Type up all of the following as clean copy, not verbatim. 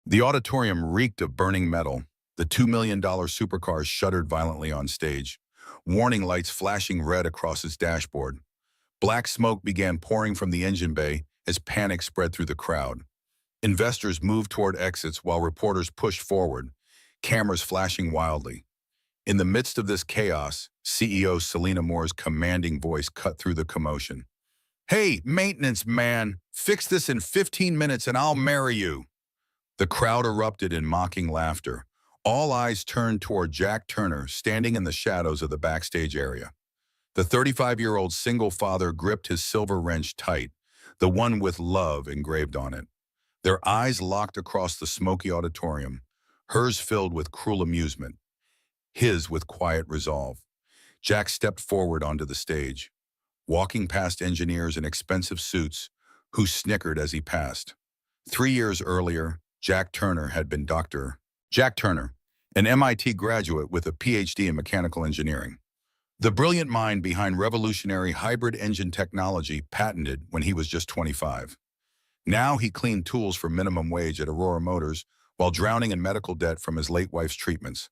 The auditorium reeked of burning metal. The $2 million supercar shuddered violently on stage, warning lights flashing red across its dashboard. Black smoke began pouring from the engine bay as panic spread through the crowd. Investors moved toward exits while reporters pushed forward, cameras flashing wildly. In the midst of this chaos, CEO Selena Moore's commanding voice cut through the commotion. "Hey, maintenance man, fix this in 15 minutes and I'll marry you." The crowd erupted in mocking laughter. All eyes turned toward Jack Turner, standing in the shadows of the backstage area. The 35-year-old single father gripped his silver wrench tight, the one with love engraved on it. Their eyes locked across the smoky auditorium, hers filled with cruel amusement, his with quiet resolve. Jack stepped forward onto the stage, walking past engineers in expensive suits who snickered as he passed. 3 years earlier, Jack Turner had been Jack Turner, an MIT graduate with a PhD in mechanical engineering. The brilliant mind behind revolutionary hybrid engine technology patented when he was just 25. Now he cleaned tools for minimum wage at Aurora Motors while drowning in medical debt from his late wife's treatments.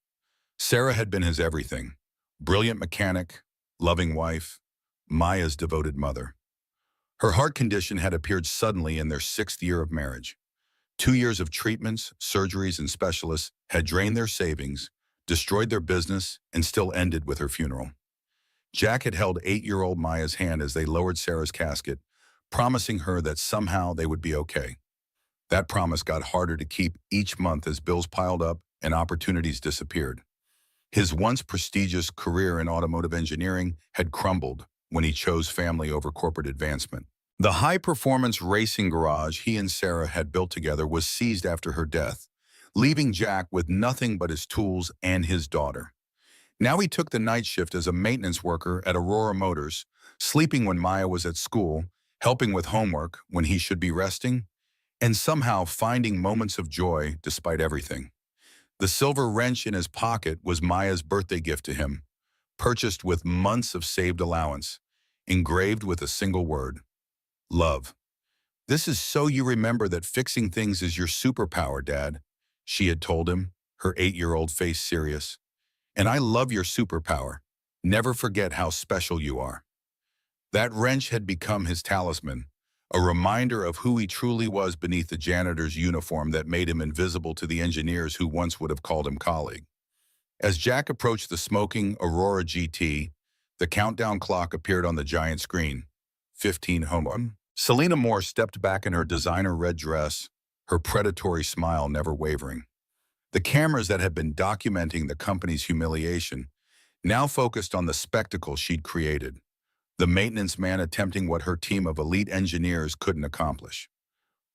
Sarah had been his everything. Brilliant mechanic, loving wife, Maya's devoted mother. Her heart condition had appeared suddenly in their 6th year of marriage. 2 years of treatments, surgeries, and specialists had drained their savings, destroyed their business, and still ended with her funeral. Jack had held 8-year-old Maya's hand as they lowered Sarah's casket, promising her that somehow they would be okay. That promise got harder to keep each month as bills piled up and opportunities disappeared. His once prestigious career in automotive engineering had crumbled when he chose family over corporate advancement. The high-performance racing garage he and Sarah had built together was seized after her death, leaving Jack with nothing but his tools and his daughter. Now he took the night shift as a maintenance worker at Aurora Motors, sleeping when Maya was at school, helping with homework when he should be resting, and somehow finding moments of joy despite everything. The silver wrench in his pocket was Maya's birthday gift to him, purchased with months of saved allowance, engraved with a single word: love. "This is so you remember that fixing things is your superpower, Dad," she had told him, her 8-year-old face serious. "And I love your superpower. Never forget how special you are." That wrench had become his talisman, a reminder of who he truly was beneath the janitor's uniform that made him invisible to the engineers who once would have called him colleague. As Jack approached the smoking Aurora GT, the countdown clock appeared on the giant screen. 15 home run. Selena Moore stepped back in her designer red dress, her predatory smile never wavering. The cameras that had been documenting the company's humiliation now focused on the spectacle she'd created, the maintenance man attempting what her team of elite engineers couldn't accomplish.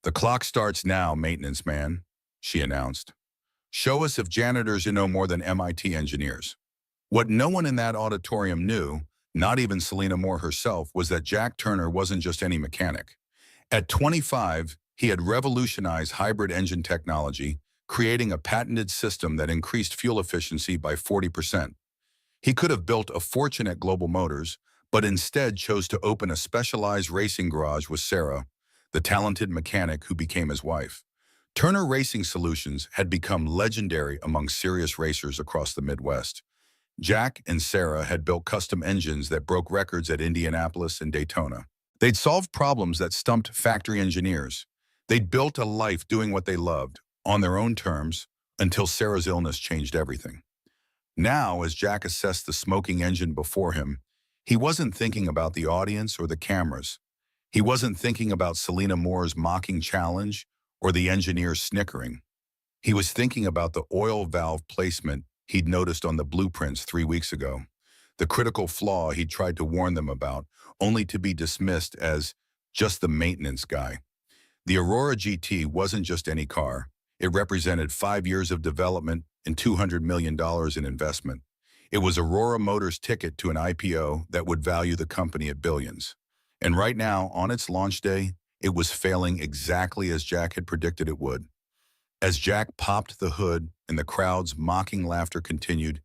"The clock starts now, maintenance man," she announced. "Show us if janitors know more than MIT engineers." What no one in that auditorium knew, not even Selena Moore herself, was that Jack Turner wasn't just any mechanic. At 25, he had revolutionized hybrid engine technology, creating a patented system that increased fuel efficiency by 40%. He could have built a fortune at Global Motors, but instead chose to open a specialized racing garage with Sarah, the talented mechanic who became his wife. Turner Racing Solutions had become legendary among serious racers across the Midwest. Jack and Sarah had built custom engines that broke records at Indianapolis and Daytona. They'd solved problems that stumped factory engineers. They'd built a life doing what they loved, on their own terms, until Sarah's illness changed everything. Now, as Jack assessed the smoking engine before him, he wasn't thinking about the audience or the cameras. He wasn't thinking about Selena Moore's mocking challenge or the engineers snickering. He was thinking about the oil valve placement he'd noticed on the blueprints 3 weeks ago, the critical flaw he'd tried to warn them about, only to be dismissed as just the maintenance guy. The Aurora GT wasn't just any car. It represented 5 years of development and $200 million in investment. It was Aurora Motors' ticket to an IPO that would value the company at billions. And right now, on its launch day, it was failing exactly as Jack had predicted it would. As Jack popped the hood and the crowd's mocking laughter continued,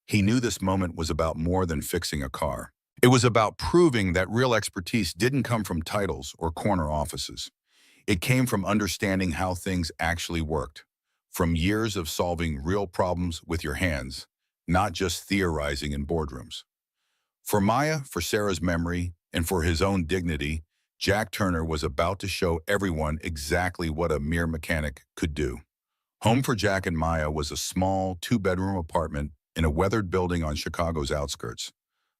he knew this moment was about more than fixing a car. It was about proving that real expertise didn't come from titles or corner offices. It came from understanding how things actually worked. from years of solving real problems with your hands, not just theorizing in boardrooms. For Maya, for Sarah's memory, and for his own dignity, Jack Turner was about to show everyone exactly what a mere mechanic could do. Home for Jack and Maya was a small, two-bedroom apartment in a weathered building on Chicago's outskirts.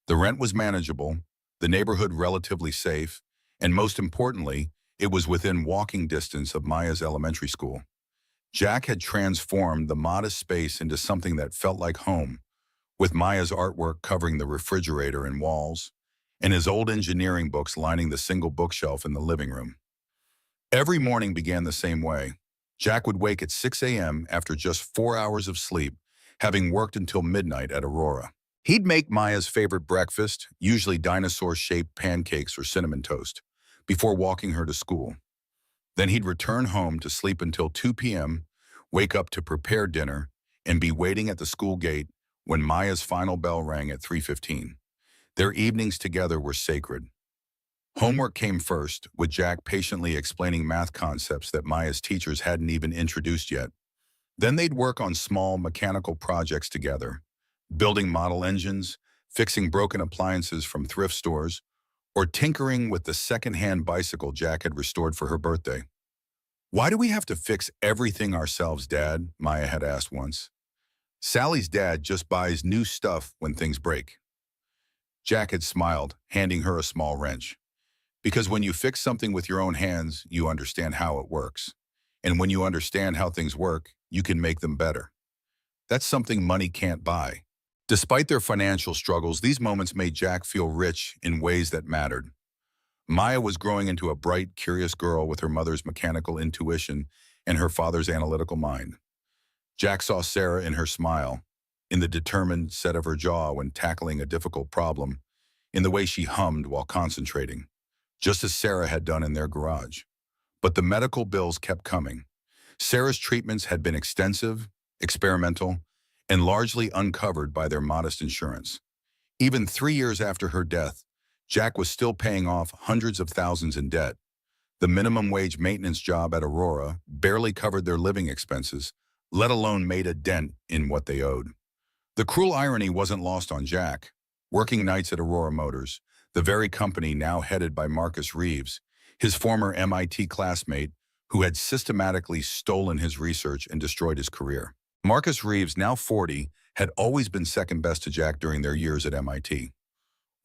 The rent was manageable, the neighborhood relatively safe, and most importantly, it was within walking distance of Maya's elementary school. Jack had transformed the modest space into something that felt like home, with Maya's artwork covering the refrigerator and walls, and his old engineering books lining the single bookshelf in the living room. Every morning began the same way. Jack would wake at 6 a.m. after just 4 hours of sleep, having worked until midnight at Aurora. He'd make Maya's favorite breakfast, usually dinosaur-shaped pancakes or cinnamon toast, before walking her to school. Then he'd return home to sleep until 2 p.m., wake up to prepare dinner, and be waiting at the school gate when Maya's final bell rang at 3:15. Their evenings together were sacred. Homework came first, with Jack patiently explaining math concepts that Maya's teachers hadn't even introduced yet. Then they'd work on small mechanical projects together, building model engines, fixing broken appliances from thrift stores, or tinkering with the second-hand bicycle Jack had restored for her birthday. "Why do we have to fix everything ourselves, Dad?" Maya had asked once. "Sally's dad just buys new stuff when things break." Jack had smiled, handing her a small wrench. "Because when you fix something with your own hands, you understand how it works. And when you understand how things work, you can make them better. That's something money can't buy." Despite their financial struggles, these moments made Jack feel rich in ways that mattered. Maya was growing into a bright, curious girl with her mother's mechanical intuition and her father's analytical mind. Jack saw Sarah in her smile, in the determined set of her jaw when tackling a difficult problem, in the way she hummed while concentrating, just as Sarah had done in their garage. But the medical bills kept coming. Sarah's treatments had been extensive, experimental, and largely uncovered by their modest insurance. Even 3 years after her death, Jack was still paying off hundreds of thousands in debt. The minimum wage maintenance job at Aurora barely covered their living expenses, let alone made a dent in what they owed. The cruel irony wasn't lost on Jack. Working nights at Aurora Motors, the very company now headed by Marcus Reeves, his former MIT classmate who had systematically stolen his research and destroyed his career. Marcus Reeves, now 40, had always been second best to Jack during their years at MIT.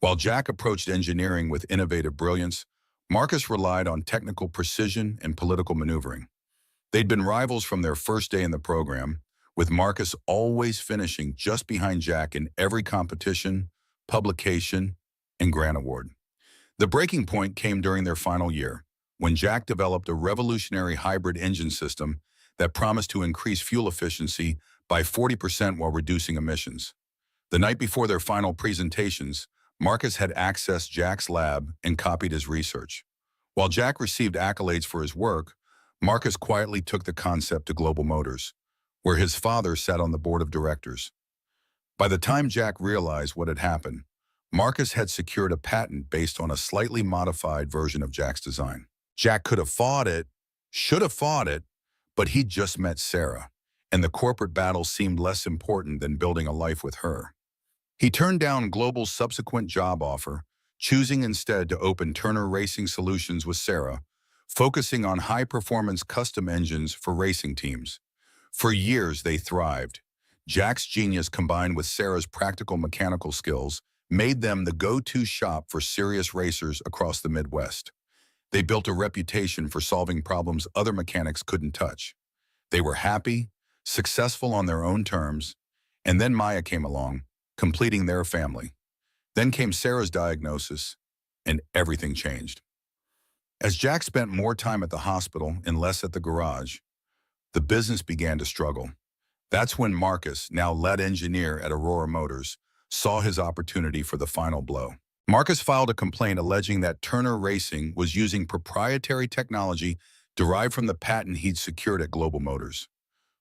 While Jack approached engineering with innovative brilliance, Marcus relied on technical precision and political maneuvering. They'd been rivals from their first day in the program, with Marcus always finishing just behind Jack in every competition, publication, and grant award. The breaking point came during their final year, when Jack developed a revolutionary hybrid engine system that promised to increase fuel efficiency by 40% while reducing emissions. The night before their final presentations, Marcus had accessed Jack's lab and copied his research. While Jack received accolades for his work, Marcus quietly took the concept to Global Motors, where his father sat on the board of directors. By the time Jack realized what had happened, Marcus had secured a patent based on a slightly modified version of Jack's design. Jack could have fought it, should have fought it, but he'd just met Sarah, and the corporate battle seemed less important than building a life with her. He turned down Global's subsequent job offer, choosing instead to open Turner Racing Solutions with Sarah, focusing on high-performance custom engines for racing teams. For years, they thrived. Jack's genius combined with Sarah's practical mechanical skills made them the go-to shop for serious racers across the Midwest. They built a reputation for solving problems other mechanics couldn't touch. They were happy, successful on their own terms, and then Maya came along, completing their family. Then came Sarah's diagnosis, and everything changed. As Jack spent more time at the hospital and less at the garage, the business began to struggle. That's when Marcus, now lead engineer at Aurora Motors, saw his opportunity for the final blow. Marcus filed a complaint alleging that Turner Racing was using proprietary technology derived from the patent he'd secured at Global Motors.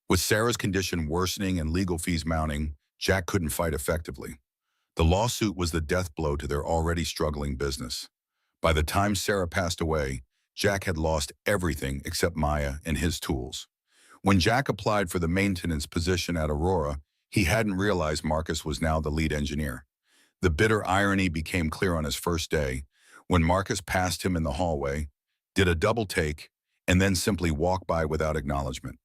With Sarah's condition worsening and legal fees mounting, Jack couldn't fight effectively. The lawsuit was the death blow to their already struggling business. By the time Sarah passed away, Jack had lost everything except Maya and his tools. When Jack applied for the maintenance position at Aurora, he hadn't realized Marcus was now the lead engineer. The bitter irony became clear on his first day, when Marcus passed him in the hallway, did a double take, and then simply walked by without acknowledgement.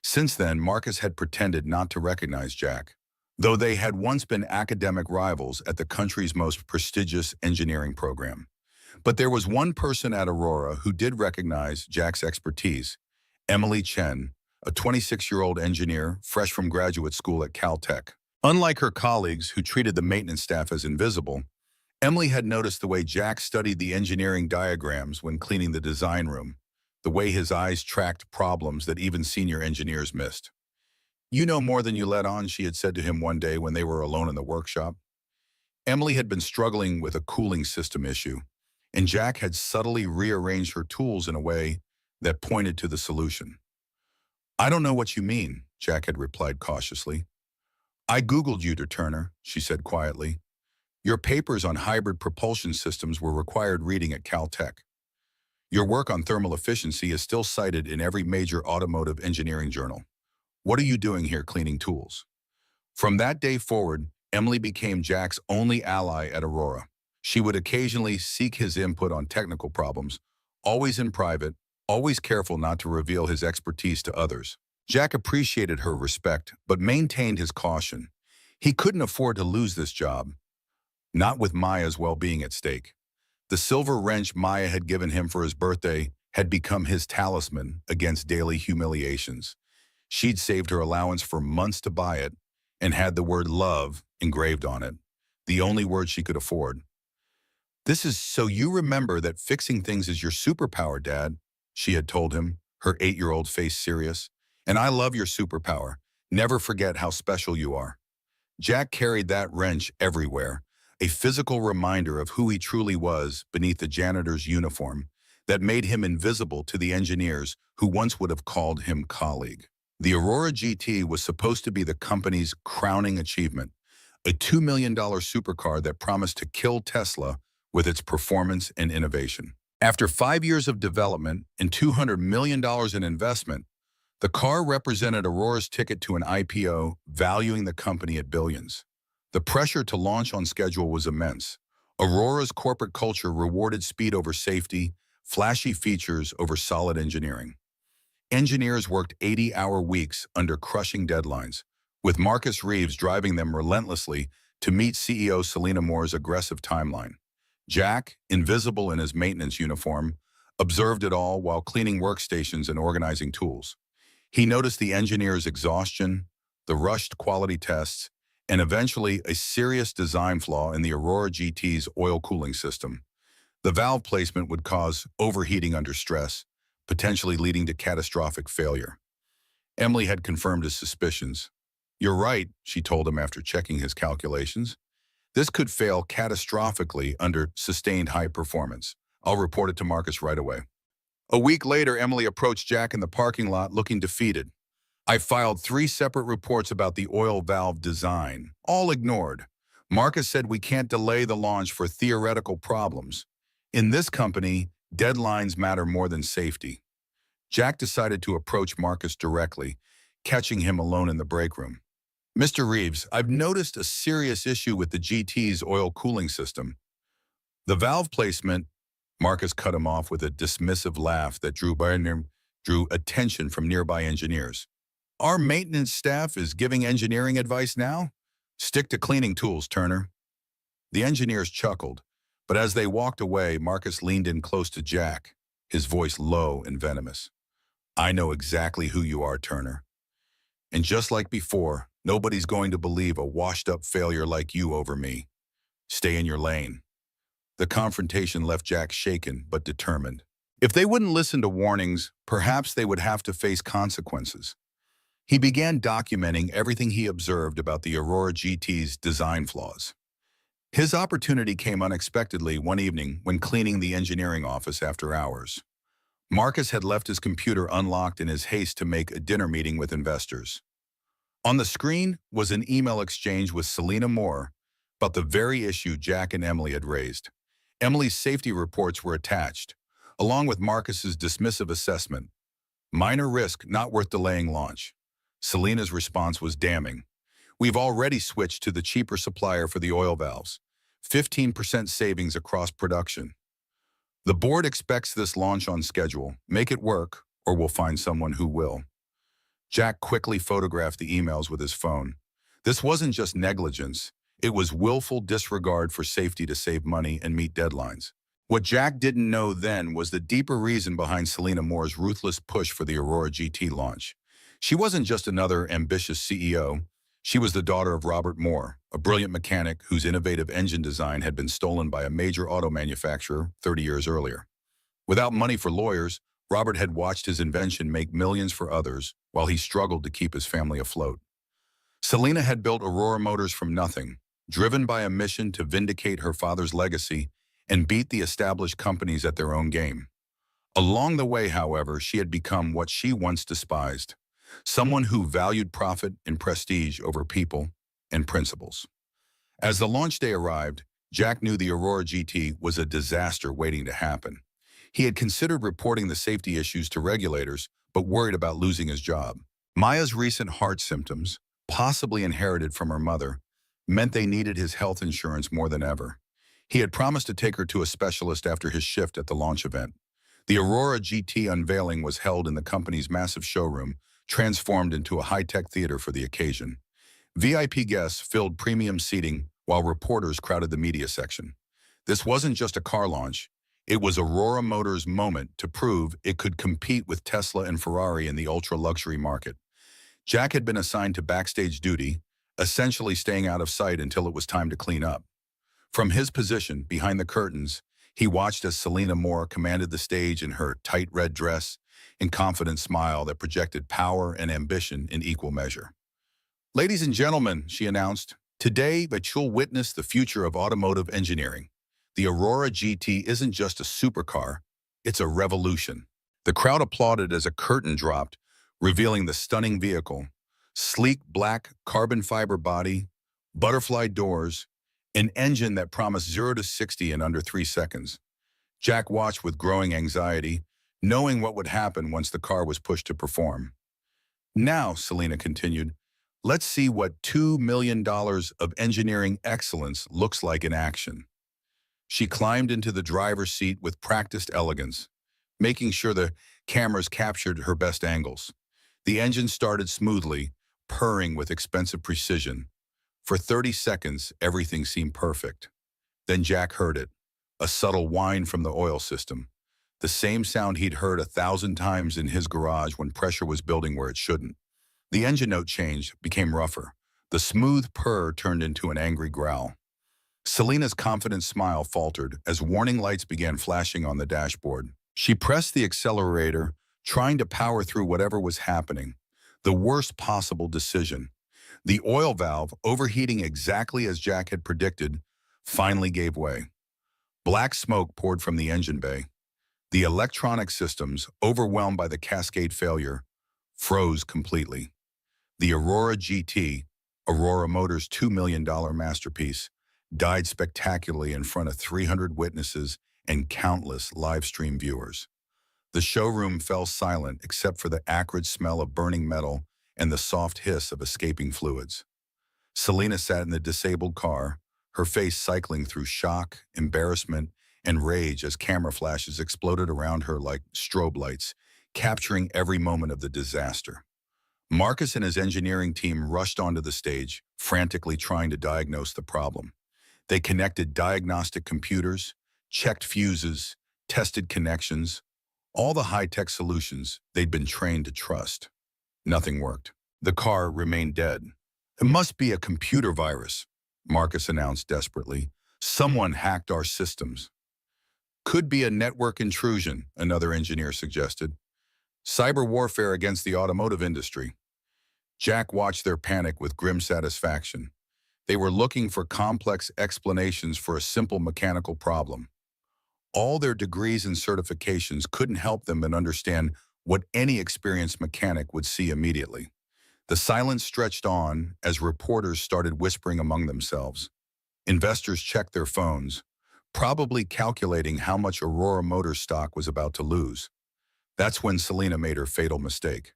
Since then, Marcus had pretended not to recognize Jack, though they had once been academic rivals at the country's most prestigious engineering program. But there was one person at Aurora who did recognize Jack's expertise: Emily Chen, a 26-year-old engineer fresh from graduate school at Caltech. Unlike her colleagues who treated the maintenance staff as invisible, Emily had noticed the way Jack studied the engineering diagrams when cleaning the design room, the way his eyes tracked problems that even senior engineers missed. "You know more than you let on," she had said to him one day when they were alone in the workshop. Emily had been struggling with a cooling system issue, and Jack had subtly rearranged her tools in a way that pointed to the solution. "I don't know what you mean," Jack had replied cautiously. "I Googled you, Turner," she said quietly. "Your papers on hybrid propulsion systems were required reading at Caltech. Your work on thermal efficiency is still cited in every major automotive engineering journal. What are you doing here cleaning tools?" From that day forward, Emily became Jack's only ally at Aurora. She would occasionally seek his input on technical problems, always in private, always careful not to reveal his expertise to others. Jack appreciated her respect, but maintained his caution. He couldn't afford to lose this job, not with Maya's well-being at stake. The silver wrench Maya had given him for his birthday had become his talisman against daily humiliations. She'd saved her allowance for months to buy it and had the word love engraved on it, the only word she could afford. "This is so you remember that fixing things is your superpower, Dad," she had told him, her 8-year-old face serious. "And I love your superpower. Never forget how special you are." Jack carried that wrench everywhere, a physical reminder of who he truly was beneath the janitor's uniform that made him invisible to the engineers who once would have called him colleague. The Aurora GT was supposed to be the company's crowning achievement, a $2 million supercar that promised to kill Tesla with its performance and innovation. After 5 years of development and $200 million in investment, the car represented Aurora's ticket to an IPO, valuing the company at billions. The pressure to launch on schedule was immense. Aurora's corporate culture rewarded speed over safety, flashy features over solid engineering. Engineers worked 80-hour weeks under crushing deadlines, with Marcus Reeves driving them relentlessly to meet CEO Selena Moore's aggressive timeline. Jack, invisible in his maintenance uniform, observed it all while cleaning workstations and organizing tools. He noticed the engineers' exhaustion, the rushed quality tests, and eventually a serious design flaw in the Aurora GT's oil cooling system. The valve placement would cause overheating under stress, potentially leading to catastrophic failure. Emily had confirmed his suspicions. "You're right," she told him after checking his calculations. "This could fail catastrophically under sustained high performance. I'll report it to Marcus right away." A week later, Emily approached Jack in the parking lot looking defeated. "I filed 3 separate reports about the oil valve design, all ignored. Marcus said we can't delay the launch for theoretical problems. In this company, deadlines matter more than safety." Jack decided to approach Marcus directly, catching him alone in the break room. "Mr. Reeves, I've noticed a serious issue with the GT's oil cooling system. The valve placement—" Marcus cut him off with a dismissive laugh that drew attention from nearby engineers. "Our maintenance staff is giving engineering advice now? Stick to cleaning tools, Turner." The engineers chuckled, but as they walked away, Marcus leaned in close to Jack, his voice low and venomous. "I know exactly who you are, Turner. And just like before, nobody's going to believe a washed-up failure like you over me. Stay in your lane." The confrontation left Jack shaken but determined. If they wouldn't listen to warnings, perhaps they would have to face consequences. He began documenting everything he observed about the Aurora GT's design flaws. His opportunity came unexpectedly one evening when cleaning the engineering office after hours. Marcus had left his computer unlocked in his haste to make a dinner meeting with investors. On the screen was an email exchange with Selena Moore about the very issue Jack and Emily had raised. Emily's safety reports were attached, along with Marcus's dismissive assessment. Minor risk, not worth delaying launch. Selena's response was damning. We've already switched to the cheaper supplier for the oil valves. 15% savings across production. The board expects this launch on schedule. Make it work, or we'll find someone who will. Jack quickly photographed the emails with his phone. This wasn't just negligence. It was willful disregard for safety to save money and meet deadlines. What Jack didn't know then was the deeper reason behind Selena Moore's ruthless push for the Aurora GT launch. She wasn't just another ambitious CEO. She was the daughter of Robert Moore, a brilliant mechanic whose innovative engine design had been stolen by a major auto manufacturer 30 years earlier. Without money for lawyers, Robert had watched his invention make millions for others while he struggled to keep his family afloat. Selena had built Aurora Motors from nothing, driven by a mission to vindicate her father's legacy and beat the established companies at their own game. Along the way, however, she had become what she once despised, someone who valued profit and prestige over people and principles. As the launch day arrived, Jack knew the Aurora GT was a disaster waiting to happen. He had considered reporting the safety issues to regulators, but worried about losing his job. Maya's recent heart symptoms, possibly inherited from her mother, meant they needed his health insurance more than ever. He had promised to take her to a specialist after his shift at the launch event. The Aurora GT unveiling was held in the company's massive showroom, transformed into a high-tech theater for the occasion. VIP guests filled premium seating while reporters crowded the media section. This wasn't just a car launch. It was Aurora Motors' moment to prove it could compete with Tesla and Ferrari in the ultra-luxury market. Jack had been assigned to backstage duty, essentially staying out of sight until it was time to clean up. From his position behind the curtains, he watched as Selena Moore commanded the stage in her tight red dress and confident smile that projected power and ambition in equal measure. "Ladies and gentlemen," she announced, "today that you'll witness the future of automotive engineering. The Aurora GT isn't just a supercar, it's a revolution." The crowd applauded as a curtain dropped, revealing the stunning vehicle. Sleek black carbon fiber body, butterfly doors, an engine that promised 0 to 60 in under 3 seconds. Jack watched with growing anxiety, knowing what would happen once the car was pushed to perform. "Now," Selena continued, "let's see what $2 million of engineering excellence looks like in action." She climbed into the driver's seat with practiced elegance, making sure the cameras captured her best angles. The engine started smoothly, purring with expensive precision. For 30 seconds, everything seemed perfect. Then Jack heard it, a subtle whine from the oil system, the same sound he'd heard 1,000 times in his garage when pressure was building where it shouldn't. The engine note changed, became rougher. The smooth purr turned into an angry growl. Selena's confident smile faltered as warning lights began flashing on the dashboard. She pressed the accelerator, trying to power through whatever was happening. The worst possible decision. The oil valve, overheating exactly as Jack had predicted, finally gave way. Black smoke poured from the engine bay. The electronic systems, overwhelmed by the cascade failure, froze completely. The Aurora GT, Aurora Motors' $2 million masterpiece, died spectacularly in front of 300 witnesses and countless live stream viewers. The showroom fell silent except for the acrid smell of burning metal and the soft hiss of escaping fluids. Selena sat in the disabled car, her face cycling through shock, embarrassment, and rage as camera flashes exploded around her like strobe lights, capturing every moment of the disaster. Marcus and his engineering team rushed onto the stage, frantically trying to diagnose the problem. They connected diagnostic computers, checked fuses, tested connections, all the high-tech solutions they'd been trained to trust. Nothing worked. The car remained dead. "It must be a computer virus," Marcus announced desperately. "Someone hacked our systems." "Could be a network intrusion," another engineer suggested. "Cyber warfare against the automotive industry." Jack watched their panic with grim satisfaction. They were looking for complex explanations for a simple mechanical problem. All their degrees and certifications couldn't help them but understand what any experienced mechanic would see immediately. The silence stretched on as reporters started whispering among themselves. Investors checked their phones, probably calculating how much Aurora Motors stock was about to lose. That's when Selena made her fatal mistake.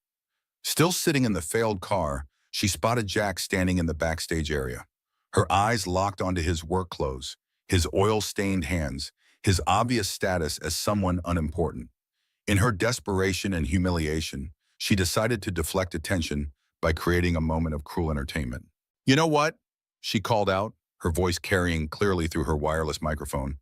Still sitting in the failed car, she spotted Jack standing in the backstage area. Her eyes locked onto his work clothes, his oil-stained hands, his obvious status as someone unimportant. In her desperation and humiliation, she decided to deflect attention by creating a moment of cruel entertainment. "You know what?" she called out, her voice carrying clearly through her wireless microphone.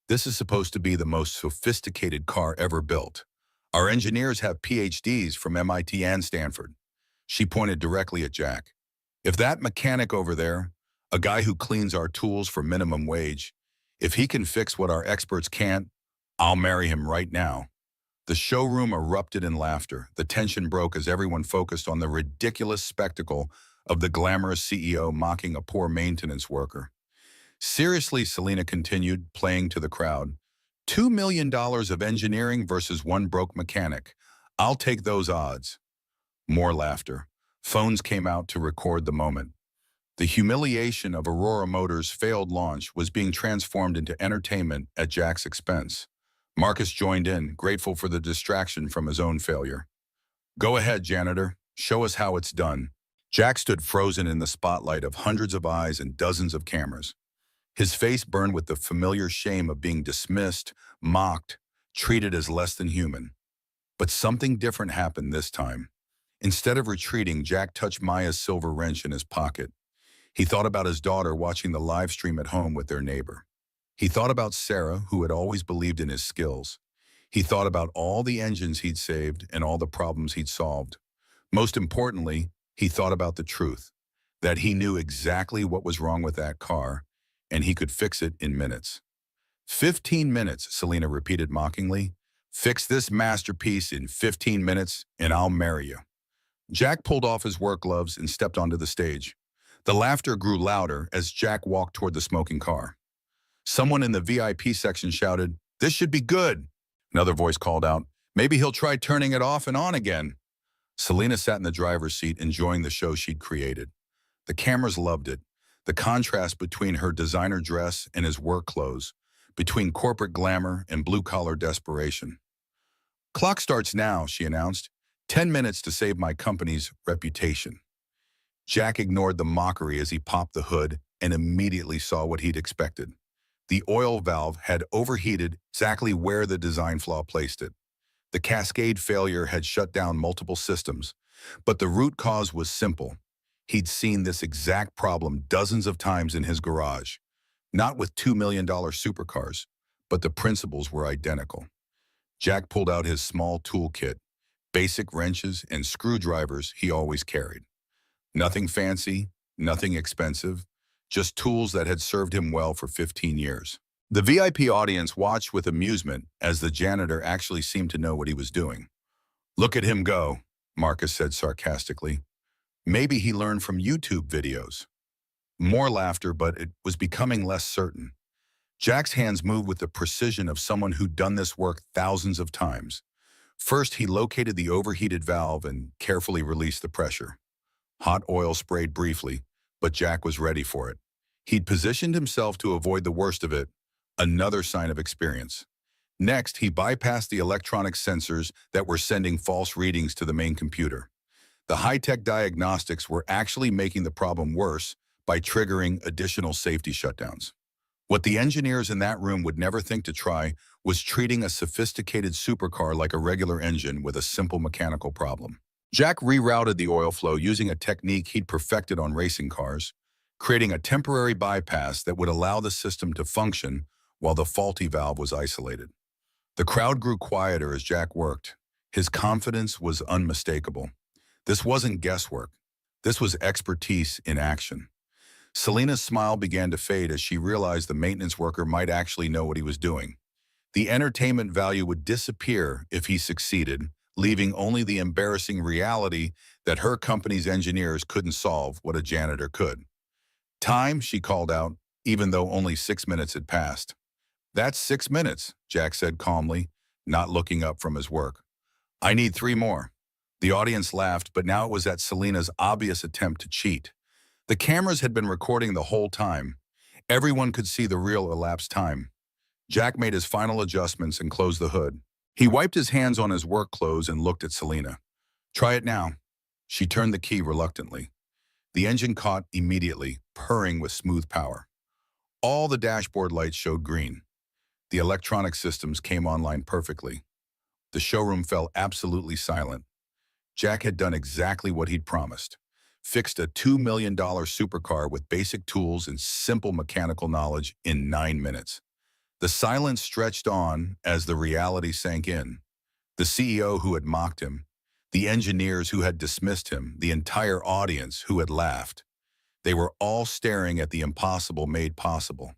"This is supposed to be the most sophisticated car ever built. Our engineers have PhDs from MIT and Stanford." She pointed directly at Jack. "If that mechanic over there, a guy who cleans our tools for minimum wage, if he can fix what our experts can't, I'll marry him right now." The showroom erupted in laughter. The tension broke as everyone focused on the ridiculous spectacle of the glamorous CEO mocking a poor maintenance worker. "Seriously," Selena continued, playing to the crowd. $2 million of engineering versus one broke mechanic. I'll take those odds." More laughter. Phones came out to record the moment. The humiliation of Aurora Motors' failed launch was being transformed into entertainment at Jack's expense. Marcus joined in, grateful for the distraction from his own failure. "Go ahead, janitor. Show us how it's done." Jack stood frozen in the spotlight of hundreds of eyes and dozens of cameras. His face burned with the familiar shame of being dismissed, mocked, treated as less than human. But something different happened this time. Instead of retreating, Jack touched Maya's silver wrench in his pocket. He thought about his daughter watching the live stream at home with their neighbor. He thought about Sarah, who had always believed in his skills. He thought about all the engines he'd saved and all the problems he'd solved. Most importantly, he thought about the truth, that he knew exactly what was wrong with that car, and he could fix it in minutes. 15 minutes, Selena repeated mockingly. "Fix this masterpiece in 15 minutes, and I'll marry you." Jack pulled off his work gloves and stepped onto the stage. The laughter grew louder as Jack walked toward the smoking car. Someone in the VIP section shouted, "This should be good." Another voice called out, "Maybe he'll try turning it off and on again." Selena sat in the driver's seat, enjoying the show she'd created. The cameras loved it. The contrast between her designer dress and his work clothes, between corporate glamour and blue-collar desperation. "Clock starts now," she announced. 10 minutes to save my company's reputation." Jack ignored the mockery as he popped the hood and immediately saw what he'd expected. The oil valve had overheated exactly where the design flaw placed it. The cascade failure had shut down multiple systems, but the root cause was simple. He'd seen this exact problem dozens of times in his garage. Not with $2 million supercars, but the principles were identical. Jack pulled out his small toolkit, basic wrenches and screwdrivers he always carried. Nothing fancy, nothing expensive, just tools that had served him well for 15 years. The VIP audience watched with amusement as the janitor actually seemed to know what he was doing. "Look at him go," Marcus said sarcastically. "Maybe he learned from YouTube videos." More laughter, but it was becoming less certain. Jack's hands moved with the precision of someone who'd done this work thousands of times. First, he located the overheated valve and carefully released the pressure. Hot oil sprayed briefly, but Jack was ready for it. He'd positioned himself to avoid the worst of it, another sign of experience. Next, he bypassed the electronic sensors that were sending false readings to the main computer. The high-tech diagnostics were actually making the problem worse by triggering additional safety shutdowns. What the engineers in that room would never think to try was treating a sophisticated supercar like a regular engine with a simple mechanical problem. Jack rerouted the oil flow using a technique he'd perfected on racing cars, creating a temporary bypass that would allow the system to function while the faulty valve was isolated. The crowd grew quieter as Jack worked. His confidence was unmistakable. This wasn't guesswork. This was expertise in action. Selena's smile began to fade as she realized the maintenance worker might actually know what he was doing. The entertainment value would disappear if he succeeded, leaving only the embarrassing reality that her company's engineers couldn't solve what a janitor could. "Time," she called out, even though only 6 minutes had passed. "That's 6 minutes," Jack said calmly, not looking up from his work. "I need 3 more." The audience laughed, but now it was at Selena's obvious attempt to cheat. The cameras had been recording the whole time. Everyone could see the real elapsed time. Jack made his final adjustments and closed the hood. He wiped his hands on his work clothes and looked at Selena. Try it now. She turned the key reluctantly. The engine caught immediately, purring with smooth power. All the dashboard lights showed green. The electronic systems came online perfectly. The showroom fell absolutely silent. Jack had done exactly what he'd promised. Fixed a $2 million supercar with basic tools and simple mechanical knowledge in 9 minutes. The silence stretched on as the reality sank in. The CEO who had mocked him, the engineers who had dismissed him, the entire audience who had laughed. They were all staring at the impossible made possible.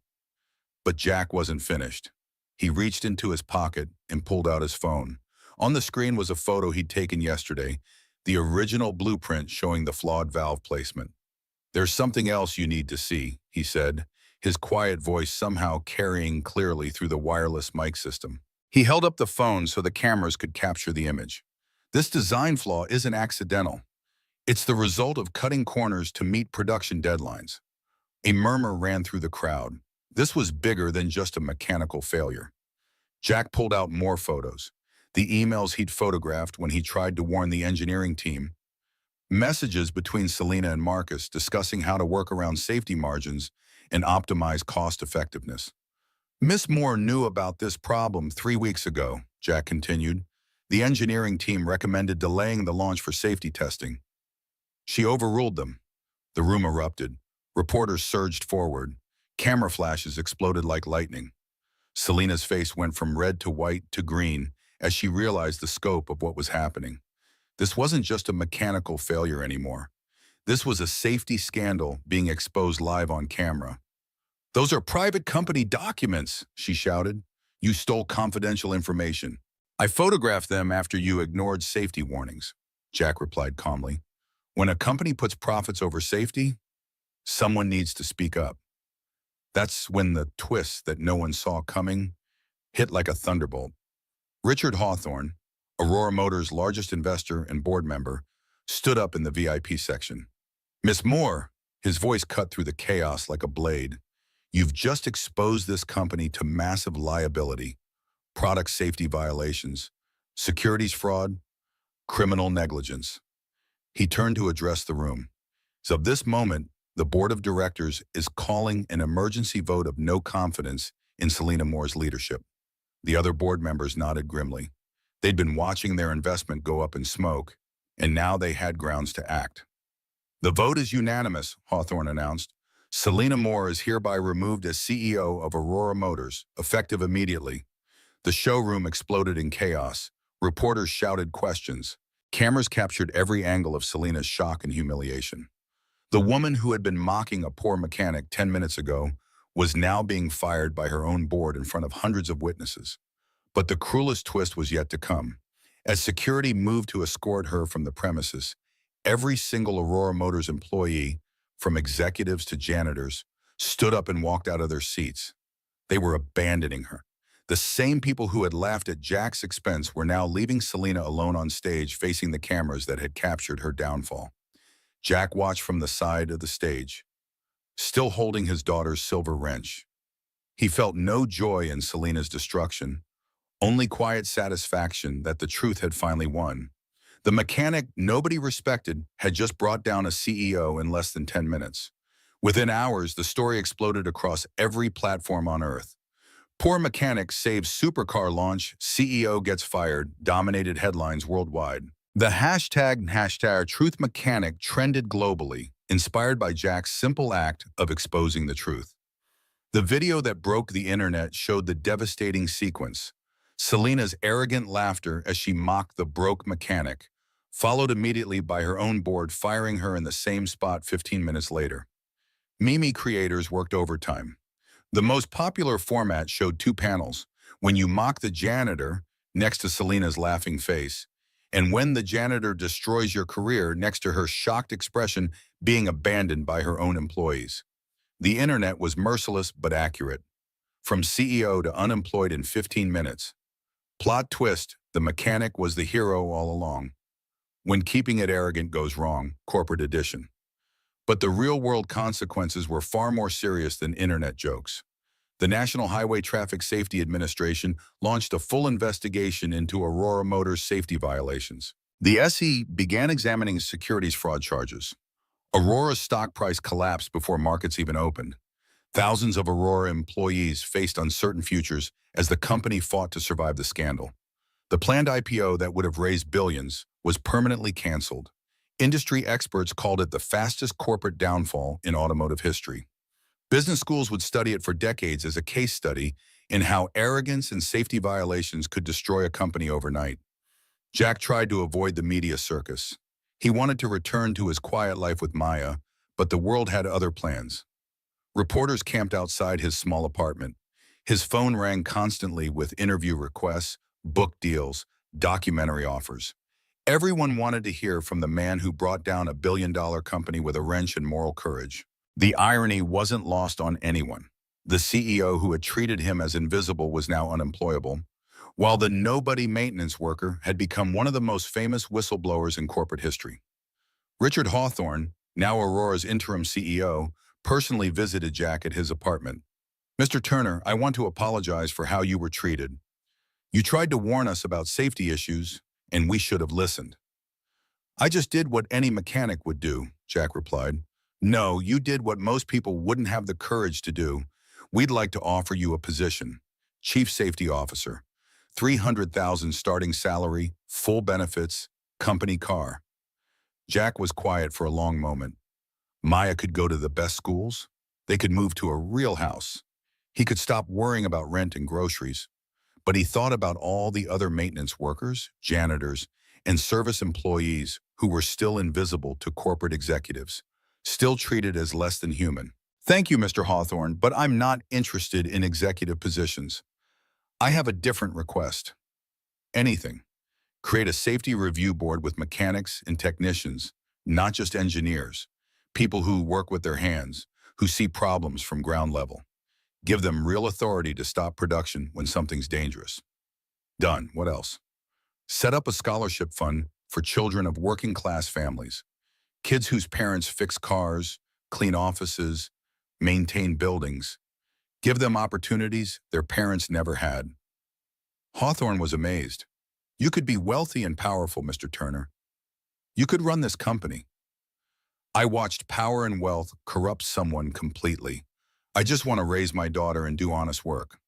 But Jack wasn't finished. He reached into his pocket and pulled out his phone. On the screen was a photo he'd taken yesterday, the original blueprint showing the flawed valve placement. "There's something else you need to see," he said, his quiet voice somehow carrying clearly through the wireless mic system. He held up the phone so the cameras could capture the image. "This design flaw isn't accidental. It's the result of cutting corners to meet production deadlines." A murmur ran through the crowd. This was bigger than just a mechanical failure. Jack pulled out more photos. The emails he'd photographed when he tried to warn the engineering team. Messages between Selena and Marcus discussing how to work around safety margins and optimize cost effectiveness. "Miss Moore knew about this problem 3 weeks ago," Jack continued. "The engineering team recommended delaying the launch for safety testing. She overruled them." The room erupted. Reporters surged forward. Camera flashes exploded like lightning. Selena's face went from red to white to green as she realized the scope of what was happening. This wasn't just a mechanical failure anymore. This was a safety scandal being exposed live on camera. "Those are private company documents," she shouted. "You stole confidential information." "I photographed them after you ignored safety warnings," Jack replied calmly. "When a company puts profits over safety, someone needs to speak up." That's when the twist that no one saw coming hit like a thunderbolt. Richard Hawthorne, Aurora Motors' largest investor and board member, stood up in the VIP section. "Miss Moore," his voice cut through the chaos like a blade, "you've just exposed this company to massive liability, product safety violations, securities fraud, criminal negligence." He turned to address the room. "So of this moment, the board of directors is calling an emergency vote of no confidence in Selena Moore's leadership." The other board members nodded grimly. They'd been watching their investment go up in smoke, and now they had grounds to act. "The vote is unanimous," Hawthorne announced. "Selena Moore is hereby removed as CEO of Aurora Motors, effective immediately." The showroom exploded in chaos. Reporters shouted questions. Cameras captured every angle of Selena's shock and humiliation. The woman who had been mocking a poor mechanic 10 minutes ago was now being fired by her own board in front of hundreds of witnesses. But the cruelest twist was yet to come. As security moved to escort her from the premises, every single Aurora Motors employee, from executives to janitors, stood up and walked out of their seats. They were abandoning her. The same people who had laughed at Jack's expense were now leaving Selena alone on stage facing the cameras that had captured her downfall. Jack watched from the side of the stage, still holding his daughter's silver wrench. He felt no joy in Selena's destruction, only quiet satisfaction that the truth had finally won. The mechanic nobody respected had just brought down a CEO in less than 10 minutes. Within hours, the story exploded across every platform on Earth. "Poor mechanic saves supercar launch, CEO gets fired," dominated headlines worldwide. The hashtag Truth Mechanic trended globally, inspired by Jack's simple act of exposing the truth. The video that broke the internet showed the devastating sequence. Selena's arrogant laughter as she mocked the broke mechanic, followed immediately by her own board firing her in the same spot 15 minutes later. Meme creators worked overtime. The most popular format showed 2 panels: when you mock the janitor, next to Selena's laughing face, and when the janitor destroys your career, next to her shocked expression being abandoned by her own employees. The internet was merciless but accurate. From CEO to unemployed in 15 minutes. Plot twist, the mechanic was the hero all along. When keeping it arrogant goes wrong, corporate edition. But the real-world consequences were far more serious than internet jokes. The National Highway Traffic Safety Administration launched a full investigation into Aurora Motors' safety violations. The SE began examining securities fraud charges. Aurora's stock price collapsed before markets even opened. Thousands of Aurora employees faced uncertain futures as the company fought to survive the scandal. The planned IPO that would have raised billions was permanently canceled. Industry experts called it the fastest corporate downfall in automotive history. Business schools would study it for decades as a case study in how arrogance and safety violations could destroy a company overnight. Jack tried to avoid the media circus. He wanted to return to his quiet life with Maya, but the world had other plans. Reporters camped outside his small apartment. His phone rang constantly with interview requests, book deals, documentary offers. Everyone wanted to hear from the man who brought down a billion-dollar company with a wrench and moral courage. The irony wasn't lost on anyone. The CEO who had treated him as invisible was now unemployable, while the nobody maintenance worker had become one of the most famous whistleblowers in corporate history. Richard Hawthorne, now Aurora's interim CEO, personally visited Jack at his apartment. "Mr. Turner, I want to apologize for how you were treated. You tried to warn us about safety issues, and we should have listened." "I just did what any mechanic would do," Jack replied. "No, you did what most people wouldn't have the courage to do. We'd like to offer you a position. Chief Safety Officer. 300,000 starting salary, full benefits, company car." Jack was quiet for a long moment. Maya could go to the best schools. They could move to a real house. He could stop worrying about rent and groceries. But he thought about all the other maintenance workers, janitors, and service employees who were still invisible to corporate executives, still treated as less than human. "Thank you, Mr. Hawthorne, but I'm not interested in executive positions. I have a different request. Anything. Create a safety review board with mechanics and technicians, not just engineers, people who work with their hands, who see problems from ground level. Give them real authority to stop production when something's dangerous." Done. What else? "Set up a scholarship fund for children of working-class families, kids whose parents fix cars, clean offices, maintain buildings. Give them opportunities their parents never had." Hawthorne was amazed. "You could be wealthy and powerful, Mr. Turner. You could run this company." "I watched power and wealth corrupt someone completely. I just want to raise my daughter and do honest work."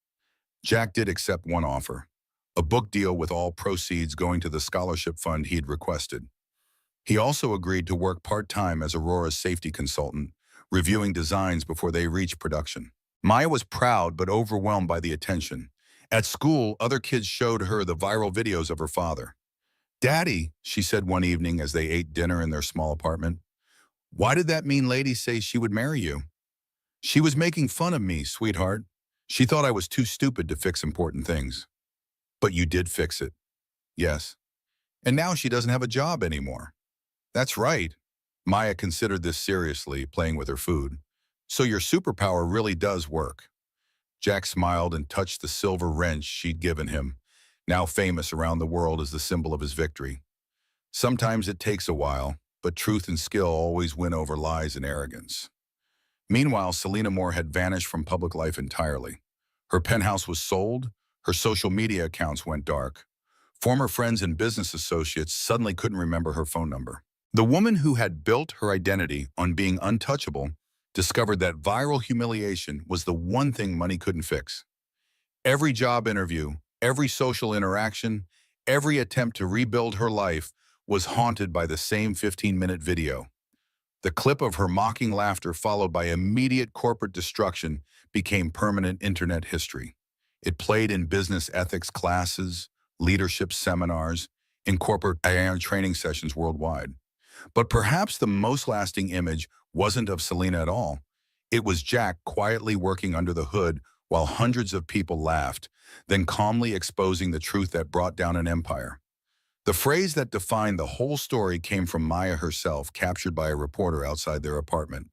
Jack did accept one offer, a book deal with all proceeds going to the scholarship fund he'd requested. He also agreed to work part-time as Aurora's safety consultant, reviewing designs before they reached production. Maya was proud but overwhelmed by the attention. At school, other kids showed her the viral videos of her father. "Daddy," she said one evening as they ate dinner in their small apartment, "why did that mean lady say she would marry you?" "She was making fun of me, sweetheart. She thought I was too stupid to fix important things." "But you did fix it." "Yes. And now she doesn't have a job anymore." "That's right." Maya considered this seriously, playing with her food. "So your superpower really does work." Jack smiled and touched the silver wrench she'd given him, now famous around the world as the symbol of his victory. "Sometimes it takes a while, but truth and skill always win over lies and arrogance." Meanwhile, Selena Moore had vanished from public life entirely. Her penthouse was sold, her social media accounts went dark. Former friends and business associates suddenly couldn't remember her phone number. The woman who had built her identity on being untouchable discovered that viral humiliation was the one thing money couldn't fix. Every job interview, every social interaction, every attempt to rebuild her life was haunted by the same 15-minute video. The clip of her mocking laughter, followed by immediate corporate destruction, became permanent internet history. It played in business ethics classes, leadership seminars, in corporate AI training sessions worldwide. But perhaps the most lasting image wasn't of Selena at all. It was Jack quietly working under the hood while hundreds of people laughed, then calmly exposing the truth that brought down an empire. The phrase that defined the whole story came from Maya herself, captured by a reporter outside their apartment.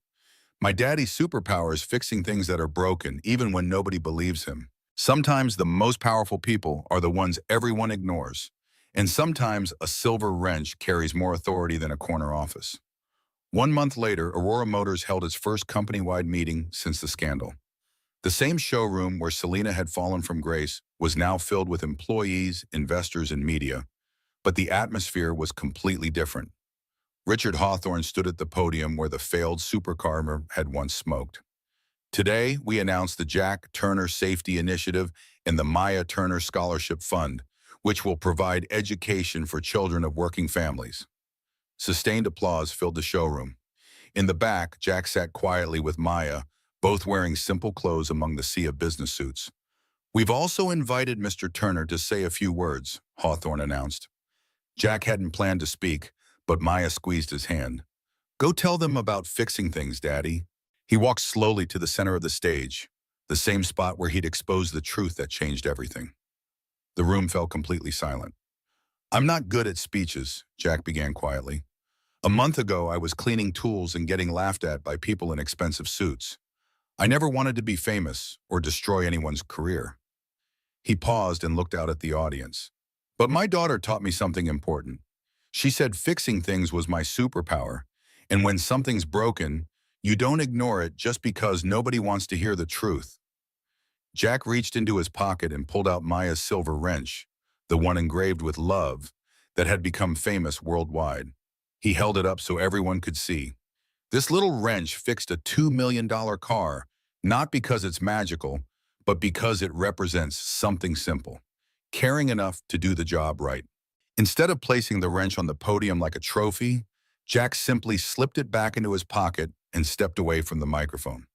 "My daddy's superpower is fixing things that are broken, even when nobody believes him. Sometimes the most powerful people are the ones everyone ignores. And sometimes a silver wrench carries more authority than a corner office." 1 month later, Aurora Motors held its first company-wide meeting since the scandal. The same showroom where Selena had fallen from grace was now filled with employees, investors, and media, but the atmosphere was completely different. Richard Hawthorne stood at the podium where the failed supercar had once smoked. Today, we announced the Jack Turner Safety Initiative and the Maya Turner Scholarship Fund, which will provide education for children of working families. Sustained applause filled the showroom. In the back, Jack sat quietly with Maya, both wearing simple clothes among the sea of business suits. "We've also invited Mr. Turner to say a few words," Hawthorne announced. Jack hadn't planned to speak, but Maya squeezed his hand. "Go tell them about fixing things, Daddy." He walked slowly to the center of the stage, the same spot where he'd exposed the truth that changed everything. The room fell completely silent. "I'm not good at speeches," Jack began quietly. "A month ago, I was cleaning tools and getting laughed at by people in expensive suits. I never wanted to be famous or destroy anyone's career." He paused and looked out at the audience. "But my daughter taught me something important. She said fixing things was my superpower, and when something's broken, you don't ignore it just because nobody wants to hear the truth." Jack reached into his pocket and pulled out Maya's silver wrench, the one engraved with love, that had become famous worldwide. He held it up so everyone could see. This little wrench fixed a $2 million car, not because it's magical, but because it represents something simple: caring enough to do the job right. Instead of placing the wrench on the podium like a trophy, Jack simply slipped it back into his pocket and stepped away from the microphone.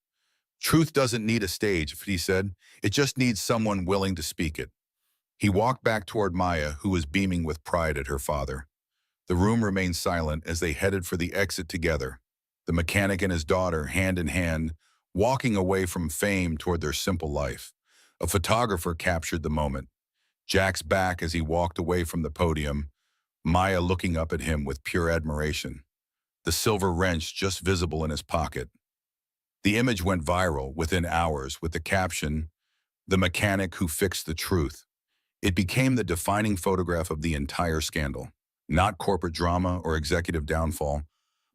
"Truth doesn't need a stage," he said. "It just needs someone willing to speak it." He walked back toward Maya, who was beaming with pride at her father. The room remained silent as they headed for the exit together, the mechanic and his daughter hand in hand, walking away from fame toward their simple life. A photographer captured the moment. Jack's back as he walked away from the podium, Maya looking up at him with pure admiration, the silver wrench just visible in his pocket. The image went viral within hours with the caption, "The mechanic who fixed the truth." It became the defining photograph of the entire scandal. Not corporate drama or executive downfall,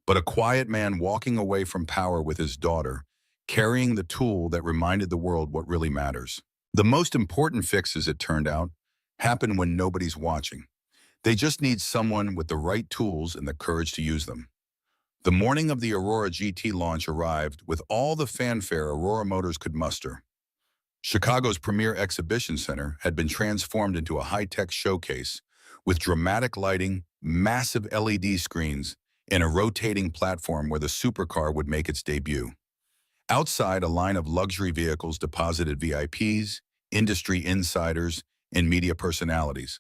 but a quiet man walking away from power with his daughter, carrying the tool that reminded the world what really matters. The most important fixes, it turned out, happen when nobody's watching. They just need someone with the right tools and the courage to use them. The morning of the Aurora GT launch arrived with all the fanfare Aurora Motors could muster. Chicago's premier exhibition center had been transformed into a high-tech showcase with dramatic lighting, massive LED screens, and a rotating platform where the supercar would make its debut. Outside, a line of luxury vehicles deposited VIPs, industry insiders, and media personalities,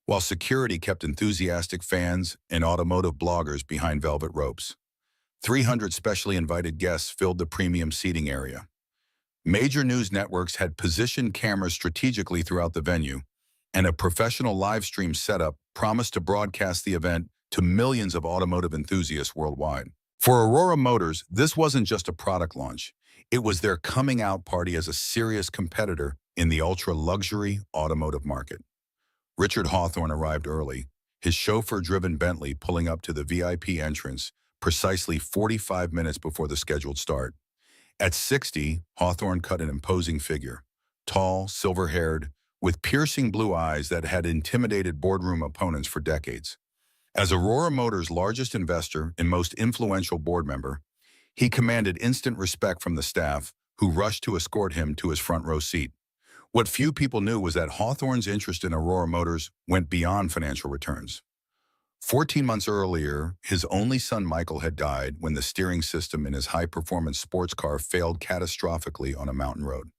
while security kept enthusiastic fans and automotive bloggers behind velvet ropes. 300 specially invited guests filled the premium seating area. Major news networks had positioned cameras strategically throughout the venue, and a professional live stream setup promised to broadcast the event to millions of automotive enthusiasts worldwide. For Aurora Motors, this wasn't just a product launch. It was their coming out party as a serious competitor in the ultra-luxury automotive market. Richard Hawthorne arrived early, his chauffeur-driven Bentley pulling up to the VIP entrance precisely 45 minutes before the scheduled start. At 60, Hawthorne cut an imposing figure, tall, silver-haired, with piercing blue eyes that had intimidated boardroom opponents for decades. As Aurora Motors' largest investor and most influential board member, he commanded instant respect from the staff, who rushed to escort him to his front row seat. What few people knew was that Hawthorne's interest in Aurora Motors went beyond financial returns. 14 months earlier, his only son Michael had died when the steering system in his high-performance sports car failed catastrophically on a mountain road.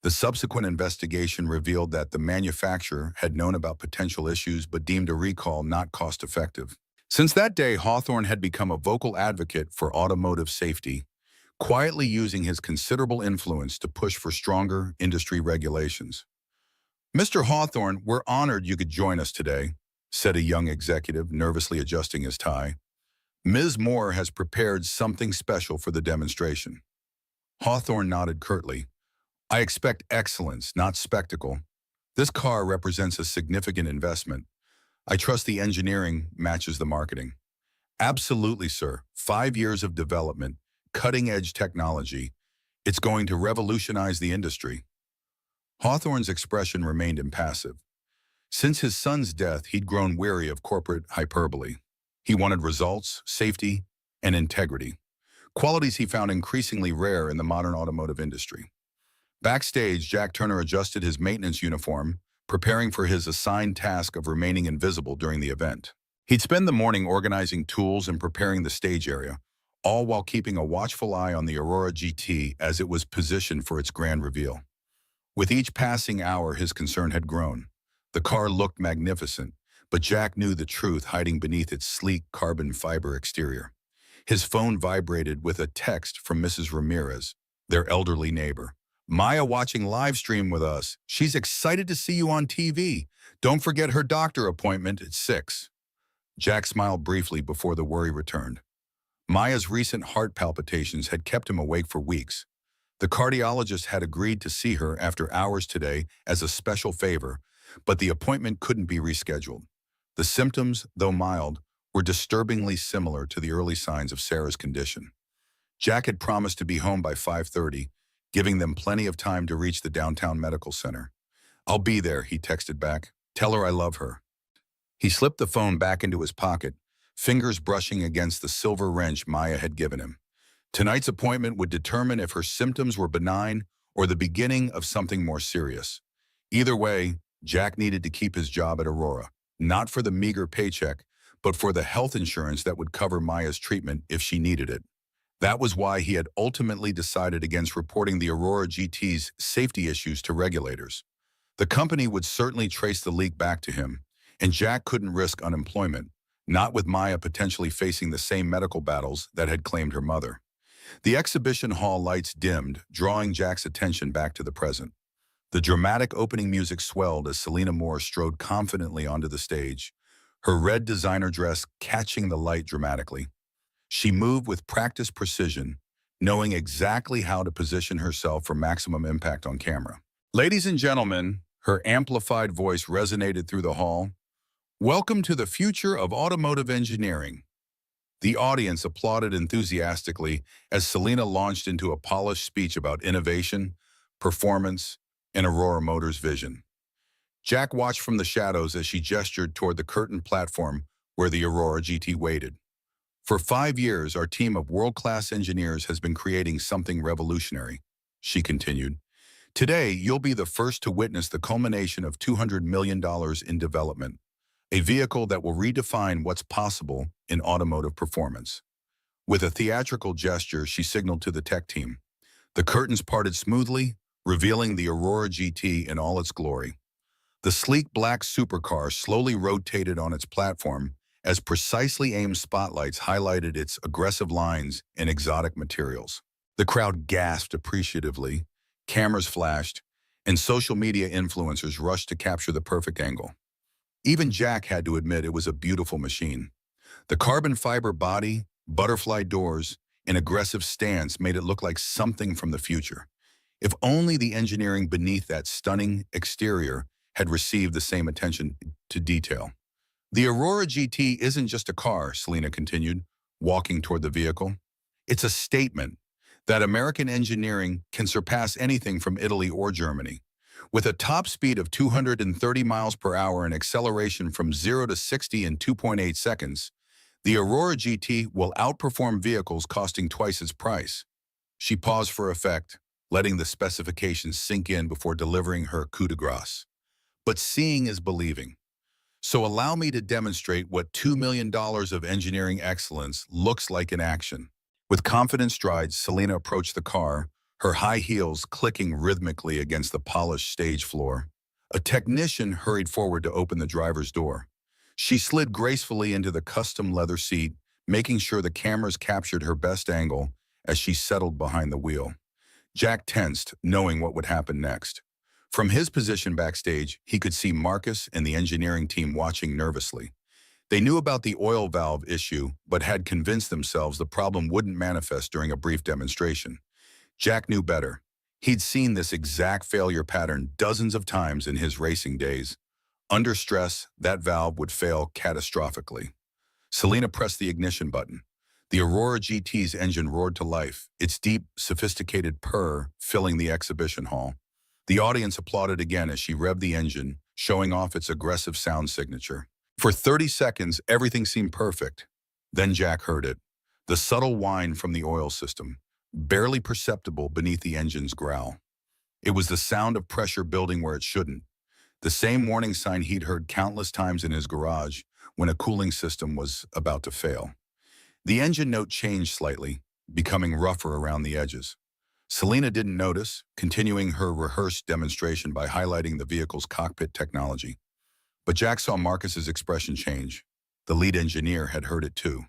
The subsequent investigation revealed that the manufacturer had known about potential issues but deemed a recall not cost-effective. Since that day, Hawthorne had become a vocal advocate for automotive safety, quietly using his considerable influence to push for stronger industry regulations. "Mr. Hawthorne, we're honored you could join us today," said a young executive, nervously adjusting his tie. "Ms. Moore has prepared something special for the demonstration." Hawthorne nodded curtly. "I expect excellence, not spectacle. This car represents a significant investment. I trust the engineering matches the marketing." "Absolutely, sir. 5 years of development, cutting-edge technology. It's going to revolutionize the industry. Hawthorne's expression remained impassive. Since his son's death, he'd grown weary of corporate hyperbole. He wanted results, safety, and integrity, qualities he found increasingly rare in the modern automotive industry. Backstage, Jack Turner adjusted his maintenance uniform, preparing for his assigned task of remaining invisible during the event. He'd spend the morning organizing tools and preparing the stage area, all while keeping a watchful eye on the Aurora GT as it was positioned for its grand reveal. With each passing hour, his concern had grown. The car looked magnificent, but Jack knew the truth hiding beneath its sleek carbon fiber exterior. His phone vibrated with a text from Mrs. Ramirez, their elderly neighbor. "Maya watching live stream with us. She's excited to see you on TV. Don't forget her doctor appointment at 6. Jack smiled briefly before the worry returned. Maya's recent heart palpitations had kept him awake for weeks. The cardiologist had agreed to see her after hours today as a special favor, but the appointment couldn't be rescheduled. The symptoms, though mild, were disturbingly similar to the early signs of Sarah's condition. Jack had promised to be home by 5:30, giving them plenty of time to reach the downtown medical center. "I'll be there," he texted back. "Tell her I love her." He slipped the phone back into his pocket, fingers brushing against the silver wrench Maya had given him. Tonight's appointment would determine if her symptoms were benign or the beginning of something more serious. Either way, Jack needed to keep his job at Aurora, not for the meager paycheck, but for the health insurance that would cover Maya's treatment if she needed it. That was why he had ultimately decided against reporting the Aurora GT's safety issues to regulators. The company would certainly trace the leak back to him, and Jack couldn't risk unemployment, not with Maya potentially facing the same medical battles that had claimed her mother. The exhibition hall lights dimmed, drawing Jack's attention back to the present. The dramatic opening music swelled as Selena Moore strode confidently onto the stage, her red designer dress catching the light dramatically. She moved with practiced precision, knowing exactly how to position herself for maximum impact on camera. "Ladies and gentlemen," her amplified voice resonated through the hall, "welcome to the future of automotive engineering." The audience applauded enthusiastically as Selena launched into a polished speech about innovation, performance, and Aurora Motors' vision. Jack watched from the shadows as she gestured toward the curtained platform where the Aurora GT waited. "For 5 years, our team of world-class engineers has been creating something revolutionary," she continued. "Today, you'll be the first to witness the culmination of $200 million in development, a vehicle that will redefine what's possible in automotive performance." With a theatrical gesture, she signaled to the tech team. The curtains parted smoothly, revealing the Aurora GT in all its glory. The sleek black supercar slowly rotated on its platform as precisely aimed spotlights highlighted its aggressive lines and exotic materials. The crowd gasped appreciatively, cameras flashed, and social media influencers rushed to capture the perfect angle. Even Jack had to admit it was a beautiful machine. The carbon fiber body, butterfly doors, and aggressive stance made it look like something from the future. If only the engineering beneath that stunning exterior had received the same attention to detail. "The Aurora GT isn't just a car," Selena continued, walking toward the vehicle. "It's a statement that American engineering can surpass anything from Italy or Germany. With a top speed of 230 miles per hour and acceleration from 0 to 60 in 2.8 seconds, the Aurora GT will outperform vehicles costing twice its price." She paused for effect, letting the specifications sink in before delivering her coup de grace. "But seeing is believing. So allow me to demonstrate what $2 million of engineering excellence looks like in action." With confident strides, Selena approached the car, her high heels clicking rhythmically against the polished stage floor. A technician hurried forward to open the driver's door. She slid gracefully into the custom leather seat, making sure the cameras captured her best angle as she settled behind the wheel. Jack tensed, knowing what would happen next. From his position backstage, he could see Marcus and the engineering team watching nervously. They knew about the oil valve issue, but had convinced themselves the problem wouldn't manifest during a brief demonstration. Jack knew better. He'd seen this exact failure pattern dozens of times in his racing days. Under stress, that valve would fail catastrophically. Selena pressed the ignition button. The Aurora GT's engine roared to life, its deep, sophisticated purr filling the exhibition hall. The audience applauded again as she revved the engine, showing off its aggressive sound signature. For 30 seconds, everything seemed perfect. Then Jack heard it, the subtle whine from the oil system, barely perceptible beneath the engine's growl. It was the sound of pressure building where it shouldn't, the same warning sign he'd heard countless times in his garage when a cooling system was about to fail. The engine note changed slightly, becoming rougher around the edges. Selena didn't notice, continuing her rehearsed demonstration by highlighting the vehicle's cockpit technology. But Jack saw Marcus's expression change. The lead engineer had heard it too.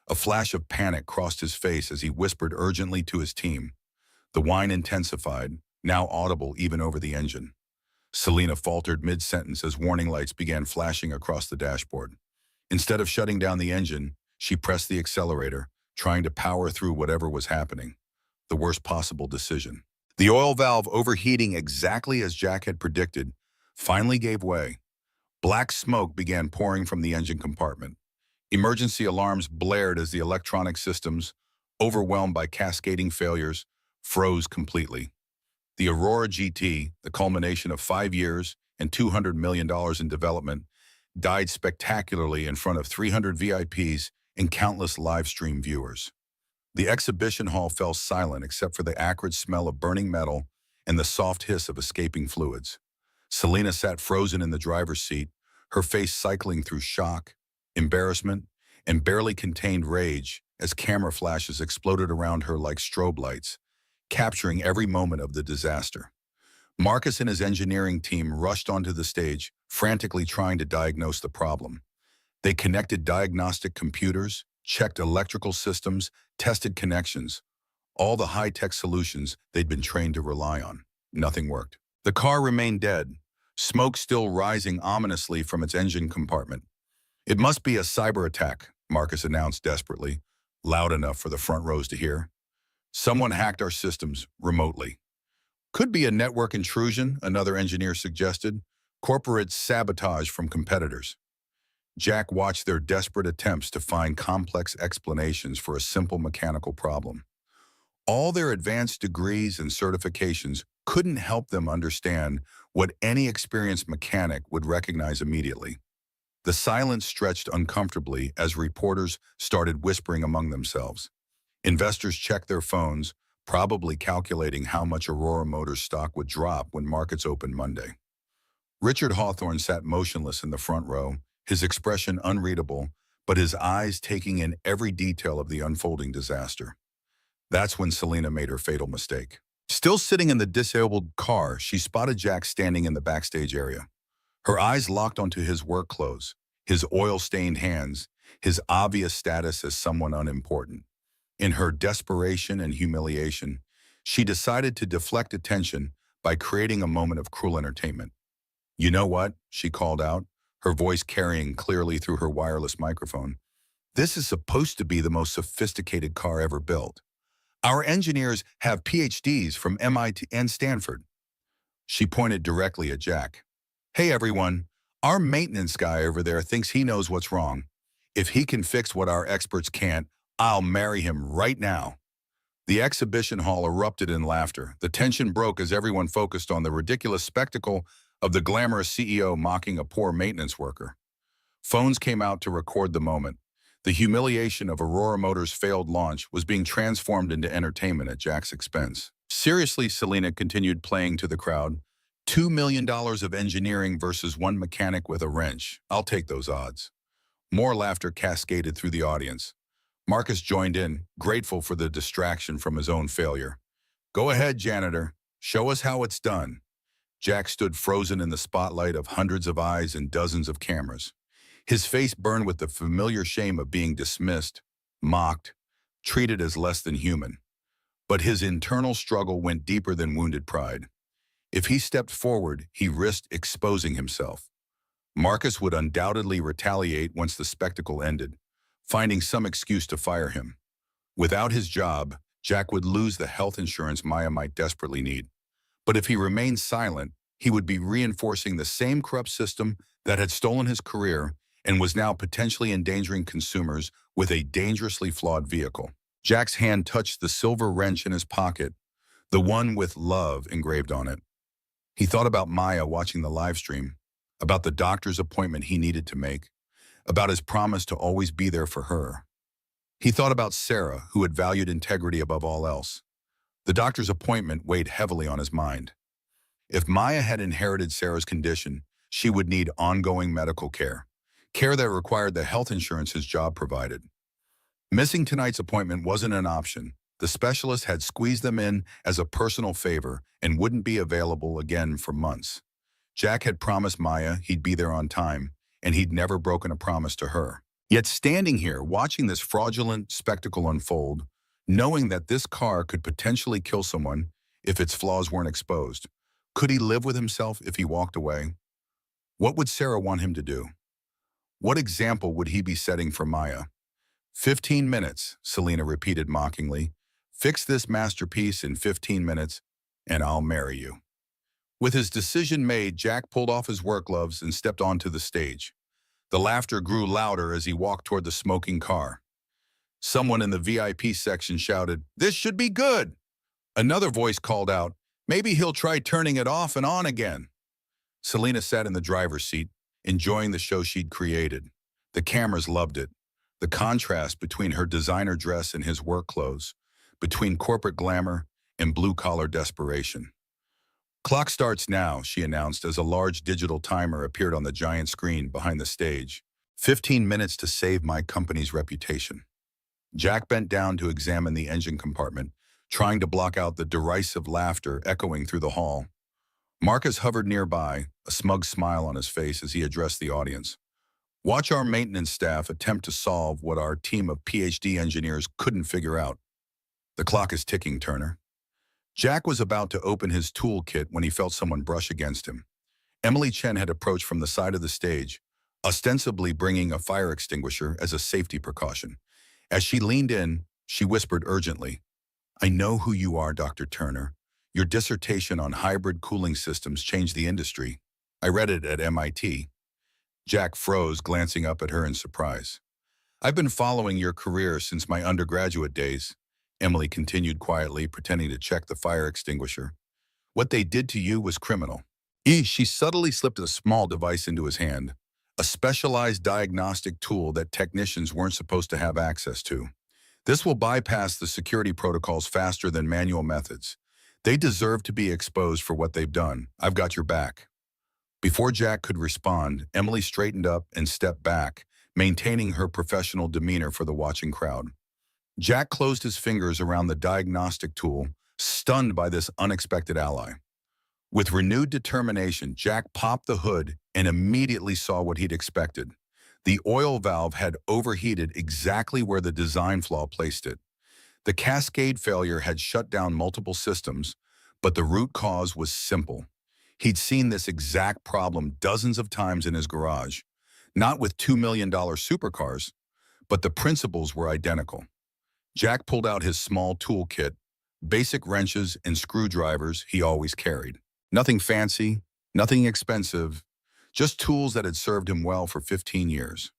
A flash of panic crossed his face as he whispered urgently to his team. The whine intensified, now audible even over the engine. Selena faltered mid-sentence as warning lights began flashing across the dashboard. Instead of shutting down the engine, she pressed the accelerator, trying to power through whatever was happening. The worst possible decision. The oil valve, overheating exactly as Jack had predicted, finally gave way. Black smoke began pouring from the engine compartment. Emergency alarms blared as the electronic systems, overwhelmed by cascading failures, froze completely. The Aurora GT, the culmination of 5 years and $200 million in development, died spectacularly in front of 300 VIPs and countless live stream viewers. The exhibition hall fell silent except for the acrid smell of burning metal and the soft hiss of escaping fluids. Selena sat frozen in the driver's seat, her face cycling through shock, embarrassment, and barely contained rage as camera flashes exploded around her like strobe lights, capturing every moment of the disaster. Marcus and his engineering team rushed onto the stage, frantically trying to diagnose the problem. They connected diagnostic computers, checked electrical systems, tested connections, all the high-tech solutions they'd been trained to rely on. Nothing worked. The car remained dead, smoke still rising ominously from its engine compartment. "It must be a cyber attack," Marcus announced desperately, loud enough for the front rows to hear. "Someone hacked our systems remotely." "Could be a network intrusion," another engineer suggested. "Corporate sabotage from competitors." Jack watched their desperate attempts to find complex explanations for a simple mechanical problem. All their advanced degrees and certifications couldn't help them understand what any experienced mechanic would recognize immediately. The silence stretched uncomfortably as reporters started whispering among themselves. Investors checked their phones, probably calculating how much Aurora Motors stock would drop when markets opened Monday. Richard Hawthorne sat motionless in the front row, his expression unreadable, but his eyes taking in every detail of the unfolding disaster. That's when Selena made her fatal mistake. Still sitting in the disabled car, she spotted Jack standing in the backstage area. Her eyes locked onto his work clothes, his oil-stained hands, his obvious status as someone unimportant. In her desperation and humiliation, she decided to deflect attention by creating a moment of cruel entertainment. "You know what?" she called out, her voice carrying clearly through her wireless microphone. "This is supposed to be the most sophisticated car ever built. Our engineers have PhDs from MIT and Stanford." She pointed directly at Jack. "Hey everyone, our maintenance guy over there thinks he knows what's wrong. If he can fix what our experts can't, I'll marry him right now." The exhibition hall erupted in laughter. The tension broke as everyone focused on the ridiculous spectacle of the glamorous CEO mocking a poor maintenance worker. Phones came out to record the moment. The humiliation of Aurora Motors' failed launch was being transformed into entertainment at Jack's expense. "Seriously," Selena continued playing to the crowd. $2 million of engineering versus one mechanic with a wrench. I'll take those odds." More laughter cascaded through the audience. Marcus joined in, grateful for the distraction from his own failure. "Go ahead, janitor. Show us how it's done." Jack stood frozen in the spotlight of hundreds of eyes and dozens of cameras. His face burned with the familiar shame of being dismissed, mocked, treated as less than human. But his internal struggle went deeper than wounded pride. If he stepped forward, he risked exposing himself. Marcus would undoubtedly retaliate once the spectacle ended, finding some excuse to fire him. Without his job, Jack would lose the health insurance Maya might desperately need. But if he remained silent, he would be reinforcing the same corrupt system that had stolen his career and was now potentially endangering consumers with a dangerously flawed vehicle. Jack's hand touched the silver wrench in his pocket, the one with love engraved on it. He thought about Maya watching the live stream, about the doctor's appointment he needed to make, about his promise to always be there for her. He thought about Sarah, who had valued integrity above all else. The doctor's appointment weighed heavily on his mind. If Maya had inherited Sarah's condition, she would need ongoing medical care, care that required the health insurance his job provided. Missing tonight's appointment wasn't an option. The specialist had squeezed them in as a personal favor and wouldn't be available again for months. Jack had promised Maya he'd be there on time, and he'd never broken a promise to her. Yet standing here, watching this fraudulent spectacle unfold, knowing that this car could potentially kill someone if its flaws weren't exposed, could he live with himself if he walked away? What would Sarah want him to do? What example would he be setting for Maya? 15 minutes, Selena repeated mockingly. Fix this masterpiece in 15 minutes, and I'll marry you. With his decision made, Jack pulled off his work gloves and stepped onto the stage. The laughter grew louder as he walked toward the smoking car. Someone in the VIP section shouted, "This should be good!" Another voice called out, "Maybe he'll try turning it off and on again." Selena sat in the driver's seat, enjoying the show she'd created. The cameras loved it. The contrast between her designer dress and his work clothes, between corporate glamour and blue-collar desperation. "Clock starts now," she announced as a large digital timer appeared on the giant screen behind the stage. 15 minutes to save my company's reputation." Jack bent down to examine the engine compartment, trying to block out the derisive laughter echoing through the hall. Marcus hovered nearby, a smug smile on his face as he addressed the audience. "Watch our maintenance staff attempt to solve what our team of PhD engineers couldn't figure out. The clock is ticking, Turner." Jack was about to open his toolkit when he felt someone brush against him. Emily Chen had approached from the side of the stage, ostensibly bringing a fire extinguisher as a safety precaution. As she leaned in, she whispered urgently, "I know who you are, Dr. Turner. Your dissertation on hybrid cooling systems changed the industry. I read it at MIT. Jack froze, glancing up at her in surprise. "I've been following your career since my undergraduate days," Emily continued quietly, pretending to check the fire extinguisher. "What they did to you was criminal." She subtly slipped a small device into his hand, a specialized diagnostic tool that technicians weren't supposed to have access to. "This will bypass the security protocols faster than manual methods. They deserve to be exposed for what they've done. I've got your back." Before Jack could respond, Emily straightened up and stepped back, maintaining her professional demeanor for the watching crowd. Jack closed his fingers around the diagnostic tool, stunned by this unexpected ally. With renewed determination, Jack popped the hood and immediately saw what he'd expected. The oil valve had overheated exactly where the design flaw placed it. The cascade failure had shut down multiple systems, but the root cause was simple. He'd seen this exact problem dozens of times in his garage, not with $2 million supercars, but the principles were identical. Jack pulled out his small toolkit, basic wrenches and screwdrivers he always carried. Nothing fancy, nothing expensive, just tools that had served him well for 15 years.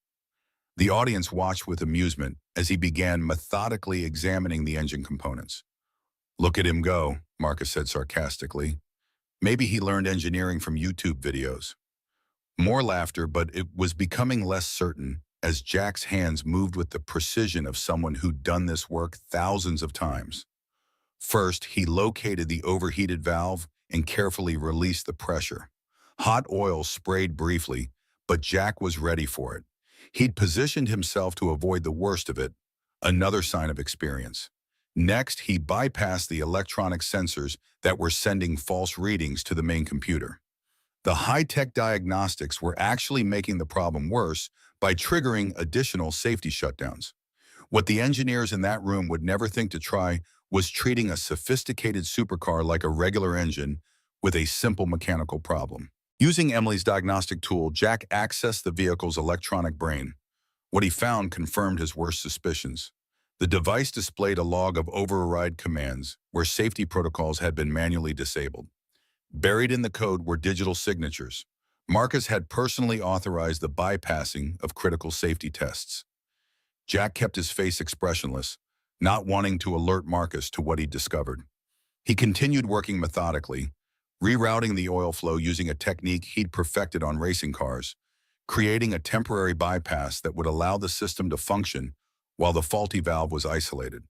The audience watched with amusement as he began methodically examining the engine components. "Look at him go," Marcus said sarcastically. "Maybe he learned engineering from YouTube videos." More laughter, but it was becoming less certain as Jack's hands moved with the precision of someone who'd done this work thousands of times. First, he located the overheated valve and carefully released the pressure. Hot oil sprayed briefly, but Jack was ready for it. He'd positioned himself to avoid the worst of it, another sign of experience. Next, he bypassed the electronic sensors that were sending false readings to the main computer. The high-tech diagnostics were actually making the problem worse by triggering additional safety shutdowns. What the engineers in that room would never think to try was treating a sophisticated supercar like a regular engine with a simple mechanical problem. Using Emily's diagnostic tool, Jack accessed the vehicle's electronic brain. What he found confirmed his worst suspicions. The device displayed a log of override commands where safety protocols had been manually disabled. Buried in the code were digital signatures, Marcus had personally authorized the bypassing of critical safety tests. Jack kept his face expressionless, not wanting to alert Marcus to what he'd discovered. He continued working methodically, rerouting the oil flow using a technique he'd perfected on racing cars, creating a temporary bypass that would allow the system to function while the faulty valve was isolated.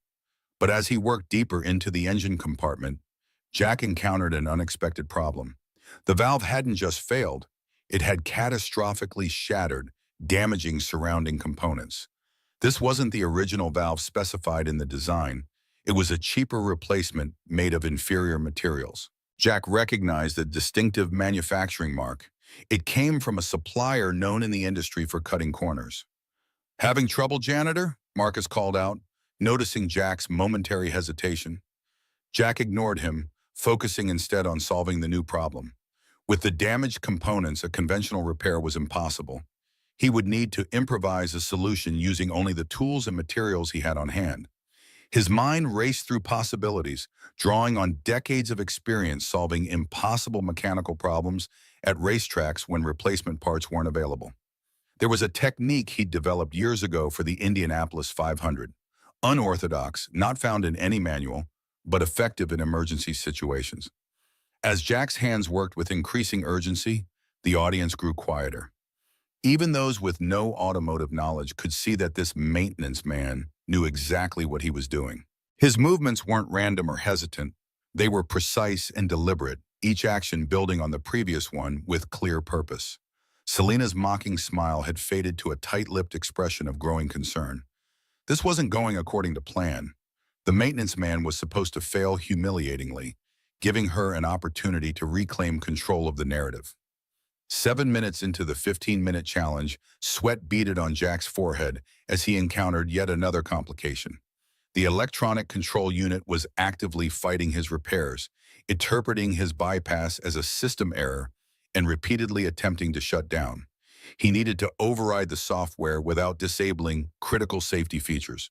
But as he worked deeper into the engine compartment, Jack encountered an unexpected problem. The valve hadn't just failed, it had catastrophically shattered, damaging surrounding components. This wasn't the original valve specified in the design. It was a cheaper replacement made of inferior materials. Jack recognized the distinctive manufacturing mark. It came from a supplier known in the industry for cutting corners. "Having trouble, janitor?" Marcus called out, noticing Jack's momentary hesitation. Jack ignored him, focusing instead on solving the new problem. With the damaged components, a conventional repair was impossible. He would need to improvise a solution using only the tools and materials he had on hand. His mind raced through possibilities, drawing on decades of experience solving impossible mechanical problems at racetracks when replacement parts weren't available. There was a technique he'd developed years ago for the Indianapolis 500. Unorthodox, not found in any manual, but effective in emergency situations. As Jack's hands worked with increasing urgency, the audience grew quieter. Even those with no automotive knowledge could see that this maintenance man knew exactly what he was doing. His movements weren't random or hesitant. They were precise and deliberate, each action building on the previous one with clear purpose. Selena's mocking smile had faded to a tight-lipped expression of growing concern. This wasn't going according to plan. The maintenance man was supposed to fail humiliatingly, giving her an opportunity to reclaim control of the narrative. 7 minutes into the 15-minute challenge, sweat beaded on Jack's forehead as he encountered yet another complication. The electronic control unit was actively fighting his repairs, interpreting his bypass as a system error and repeatedly attempting to shut down. He needed to override the software without disabling critical safety features,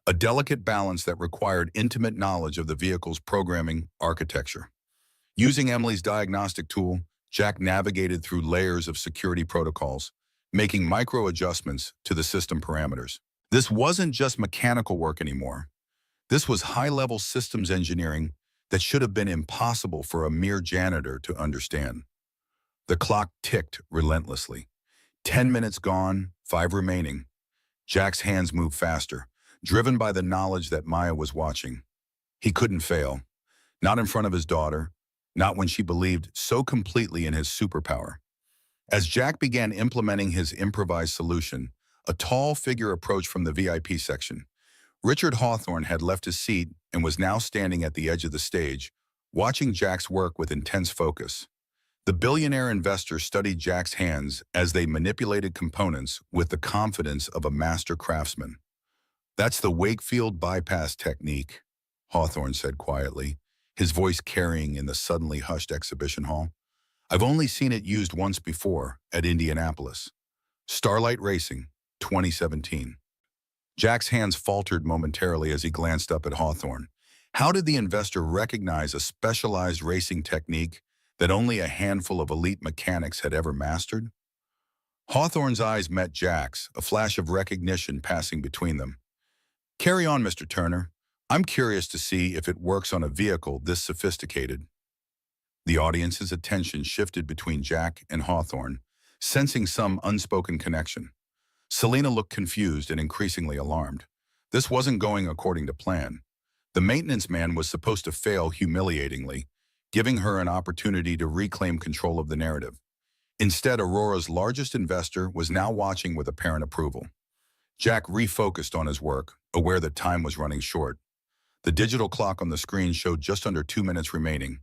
a delicate balance that required intimate knowledge of the vehicle's programming architecture. Using Emily's diagnostic tool, Jack navigated through layers of security protocols, making micro adjustments to the system parameters. This wasn't just mechanical work anymore. This was high-level systems engineering that should have been impossible for a mere janitor to understand. The clock ticked relentlessly. 10 minutes gone, 5 remaining. Jack's hands moved faster, driven by the knowledge that Maya was watching. He couldn't fail. Not in front of his daughter, not when she believed so completely in his superpower. As Jack began implementing his improvised solution, a tall figure approached from the VIP section. Richard Hawthorne had left his seat and was now standing at the edge of the stage, watching Jack's work with intense focus. The billionaire investor studied Jack's hands as they manipulated components with the confidence of a master craftsman. "That's the Wakefield bypass technique," Hawthorne said quietly, his voice carrying in the suddenly hushed exhibition hall. "I've only seen it used once before, at Indianapolis. Starlight Racing, 2017. Jack's hands faltered momentarily as he glanced up at Hawthorne. How did the investor recognize a specialized racing technique that only a handful of elite mechanics had ever mastered? Hawthorne's eyes met Jack's, a flash of recognition passing between them. "Carry on, Mr. Turner. I'm curious to see if it works on a vehicle this sophisticated." The audience's attention shifted between Jack and Hawthorne, sensing some unspoken connection. Selena looked confused and increasingly alarmed. This wasn't going according to plan. The maintenance man was supposed to fail humiliatingly, giving her an opportunity to reclaim control of the narrative. Instead, Aurora's largest investor was now watching with apparent approval. Jack refocused on his work, aware that time was running short. The digital clock on the screen showed just under 2 minutes remaining.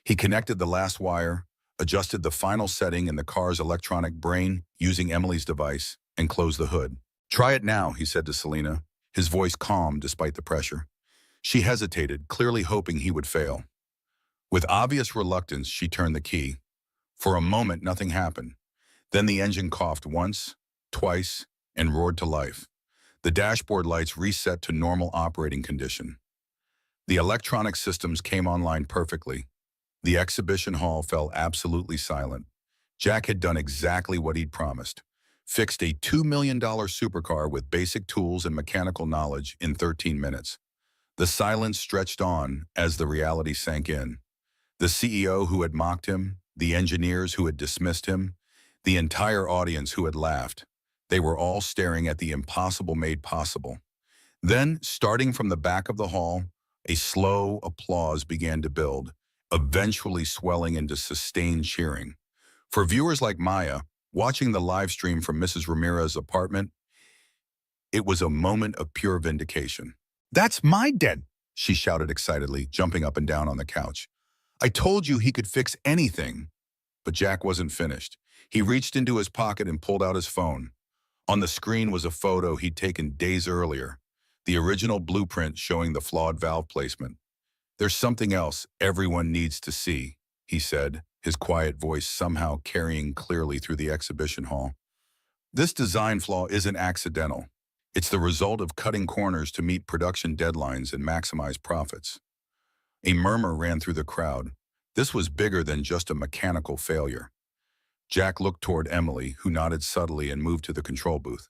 He connected the last wire, adjusted the final setting in the car's electronic brain using Emily's device, and closed the hood. "Try it now," he said to Selena, his voice calm despite the pressure. She hesitated, clearly hoping he would fail. With obvious reluctance, she turned the key. For a moment, nothing happened. Then the engine coughed once, twice, and roared to life. The dashboard lights reset to normal operating condition. The electronic systems came online perfectly. The exhibition hall fell absolutely silent. Jack had done exactly what he'd promised. Fixed a $2 million supercar with basic tools and mechanical knowledge in 13 minutes. The silence stretched on as the reality sank in. The CEO who had mocked him, the engineers who had dismissed him, the entire audience who had laughed. They were all staring at the impossible made possible. Then, starting from the back of the hall, a slow applause began to build, eventually swelling into sustained cheering. For viewers like Maya, watching the live stream from Mrs. Ramirez's apartment, it was a moment of pure vindication. "That's my dad," she shouted excitedly, jumping up and down on the couch. "I told you he could fix anything." But Jack wasn't finished. He reached into his pocket and pulled out his phone. On the screen was a photo he'd taken days earlier, the original blueprint showing the flawed valve placement. "There's something else everyone needs to see," he said, his quiet voice somehow carrying clearly through the exhibition hall. "This design flaw isn't accidental. It's the result of cutting corners to meet production deadlines and maximize profits." A murmur ran through the crowd. This was bigger than just a mechanical failure. Jack looked toward Emily, who nodded subtly and moved to the control booth.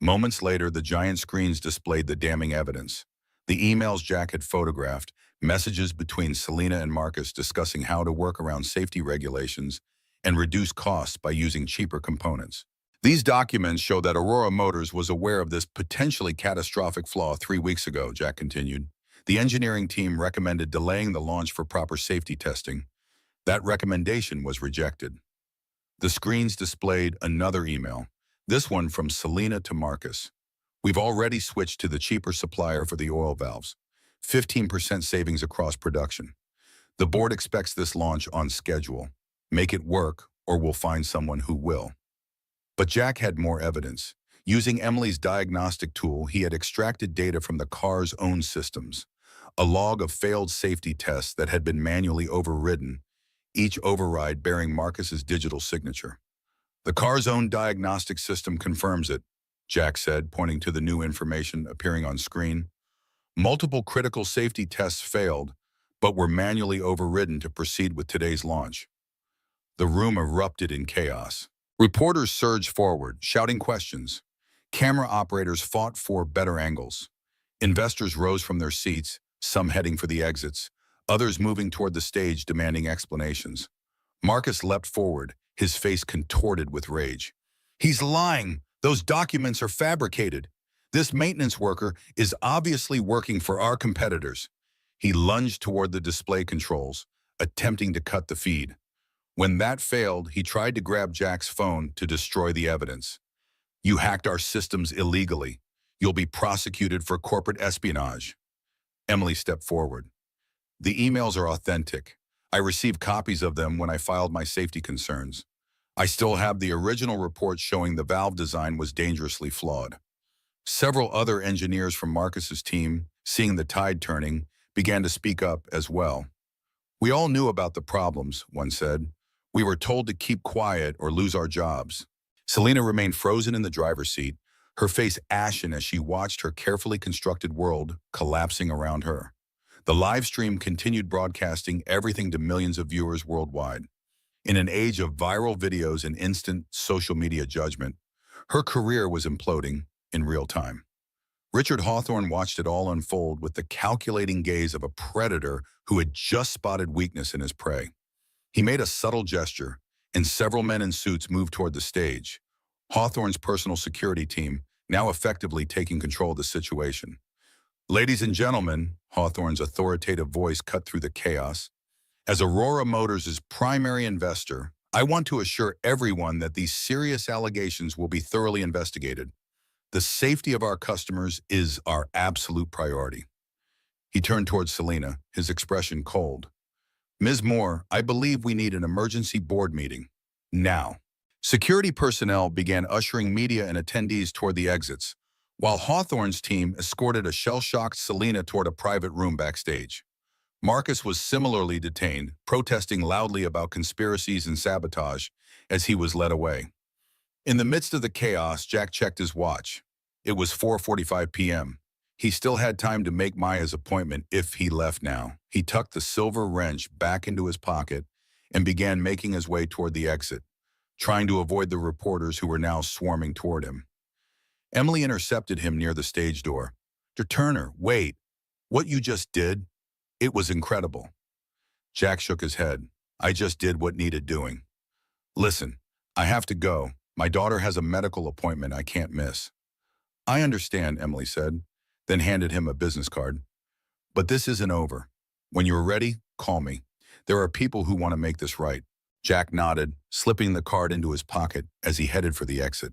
Moments later, the giant screens displayed the damning evidence. The emails Jack had photographed, messages between Selena and Marcus discussing how to work around safety regulations and reduce costs by using cheaper components. These documents show that Aurora Motors was aware of this potentially catastrophic flaw 3 weeks ago, Jack continued. The engineering team recommended delaying the launch for proper safety testing. That recommendation was rejected. The screens displayed another email, this one from Selena to Marcus. "We've already switched to the cheaper supplier for the oil valves. 15% savings across production. The board expects this launch on schedule. Make it work, or we'll find someone who will." But Jack had more evidence. Using Emily's diagnostic tool, he had extracted data from the car's own systems, a log of failed safety tests that had been manually overridden, each override bearing Marcus's digital signature. "The car's own diagnostic system confirms it," Jack said, pointing to the new information appearing on screen. "Multiple critical safety tests failed, but were manually overridden to proceed with today's launch." The room erupted in chaos. Reporters surged forward, shouting questions. Camera operators fought for better angles. Investors rose from their seats, some heading for the exits, others moving toward the stage demanding explanations. Marcus leapt forward, his face contorted with rage. "He's lying! Those documents are fabricated! This maintenance worker is obviously working for our competitors." He lunged toward the display controls, attempting to cut the feed. When that failed, he tried to grab Jack's phone to destroy the evidence. "You hacked our systems illegally. You'll be prosecuted for corporate espionage." Emily stepped forward. "The emails are authentic. I received copies of them when I filed my safety concerns. I still have the original report showing the valve design was dangerously flawed." Several other engineers from Marcus's team, seeing the tide turning, began to speak up as well. "We all knew about the problems," one said. "We were told to keep quiet or lose our jobs." Selena remained frozen in the driver's seat, her face ashen as she watched her carefully constructed world collapsing around her. The live stream continued broadcasting everything to millions of viewers worldwide. In an age of viral videos and instant social media judgment, her career was imploding in real time. Richard Hawthorne watched it all unfold with the calculating gaze of a predator who had just spotted weakness in his prey. He made a subtle gesture, and several men in suits moved toward the stage. Hawthorne's personal security team, now effectively taking control of the situation. "Ladies and gentlemen," Hawthorne's authoritative voice cut through the chaos, "as Aurora Motors' primary investor, I want to assure everyone that these serious allegations will be thoroughly investigated. The safety of our customers is our absolute priority." He turned towards Selena, his expression cold. "Ms. Moore, I believe we need an emergency board meeting. Now." Security personnel began ushering media and attendees toward the exits, while Hawthorne's team escorted a shell-shocked Selena toward a private room backstage. Marcus was similarly detained, protesting loudly about conspiracies and sabotage as he was led away. In the midst of the chaos, Jack checked his watch. It was 4:45 p.m. He still had time to make Maya's appointment if he left now. He tucked the silver wrench back into his pocket and began making his way toward the exit, trying to avoid the reporters who were now swarming toward him. Emily intercepted him near the stage door. "Mr. Turner, wait. What you just did? It was incredible." Jack shook his head. "I just did what needed doing. Listen, I have to go. My daughter has a medical appointment I can't miss." "I understand," Emily said, then handed him a business card. "But this isn't over. When you're ready, call me. There are people who want to make this right." Jack nodded, slipping the card into his pocket as he headed for the exit.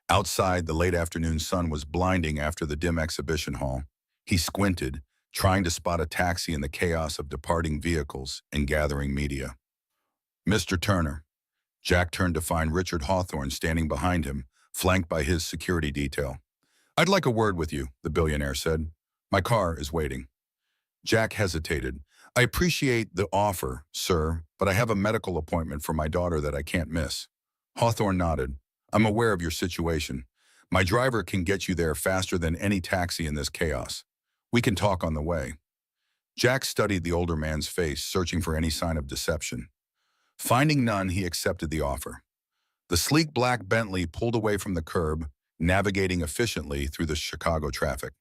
Outside, the late afternoon sun was blinding after the dim exhibition hall. He squinted, trying to spot a taxi in the chaos of departing vehicles and gathering media. "Mr. Turner." Jack turned to find Richard Hawthorne standing behind him, flanked by his security detail. "I'd like a word with you," the billionaire said. "My car is waiting." Jack hesitated. "I appreciate the offer, sir, but I have a medical appointment for my daughter that I can't miss." Hawthorne nodded. "I'm aware of your situation. My driver can get you there faster than any taxi in this chaos. We can talk on the way." Jack studied the older man's face, searching for any sign of deception. Finding none, he accepted the offer. The sleek black Bentley pulled away from the curb, navigating efficiently through the Chicago traffic.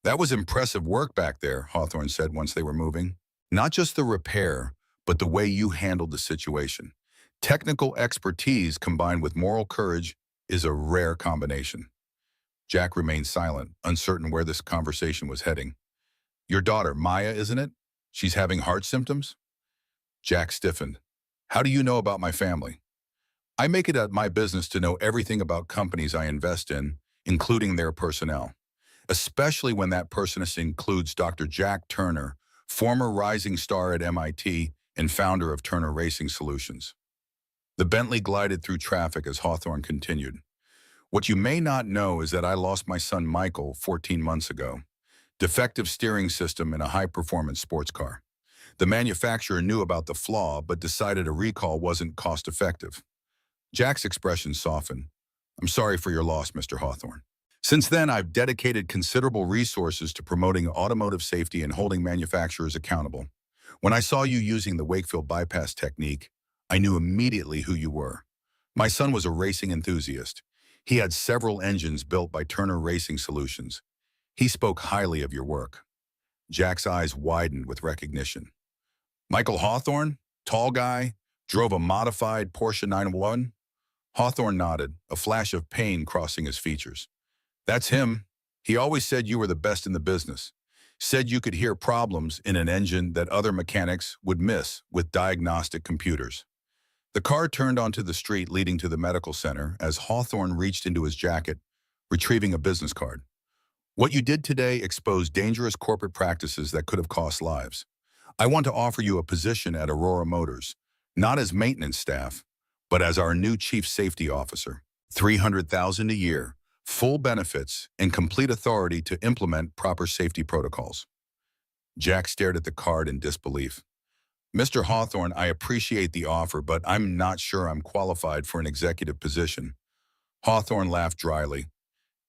"That was impressive work back there," Hawthorne said once they were moving. "Not just the repair, but the way you handled the situation. Technical expertise combined with moral courage is a rare combination." Jack remained silent, uncertain where this conversation was heading. "Your daughter, Maya, isn't it? She's having heart symptoms?" Jack stiffened. "How do you know about my family?" "I make it my business to know everything about companies I invest in, including their personnel, especially when that person includes Dr. Jack Turner, former rising star at MIT and founder of Turner Racing Solutions." The Bentley glided through traffic as Hawthorne continued. "What you may not know is that I lost my son Michael 14 months ago. Defective steering system in a high-performance sports car. The manufacturer knew about the flaw but decided a recall wasn't cost-effective." Jack's expression softened. "I'm sorry for your loss, Mr. Hawthorne. Since then, I've dedicated considerable resources to promoting automotive safety and holding manufacturers accountable. When I saw you using the Wakefield bypass technique, I knew immediately who you were. My son was a racing enthusiast. He had several engines built by Turner Racing Solutions. He spoke highly of your work." Jack's eyes widened with recognition. "Michael Hawthorne? Tall guy? Drove a modified Porsche 911? Hawthorne nodded, a flash of pain crossing his features. "That's him. He always said you were the best in the business. Said you could hear problems in an engine that other mechanics would miss with diagnostic computers." The car turned onto the street leading to the medical center as Hawthorne reached into his jacket, retrieving a business card. "What you did today exposed dangerous corporate practices that could have cost lives. I want to offer you a position at Aurora Motors, not as maintenance staff, but as our new chief safety officer. $300,000 a year, full benefits, and complete authority to implement proper safety protocols." Jack stared at the card in disbelief. "Mr. Hawthorne, I appreciate the offer, but I'm not sure I'm qualified for an executive position." Hawthorne laughed dryly.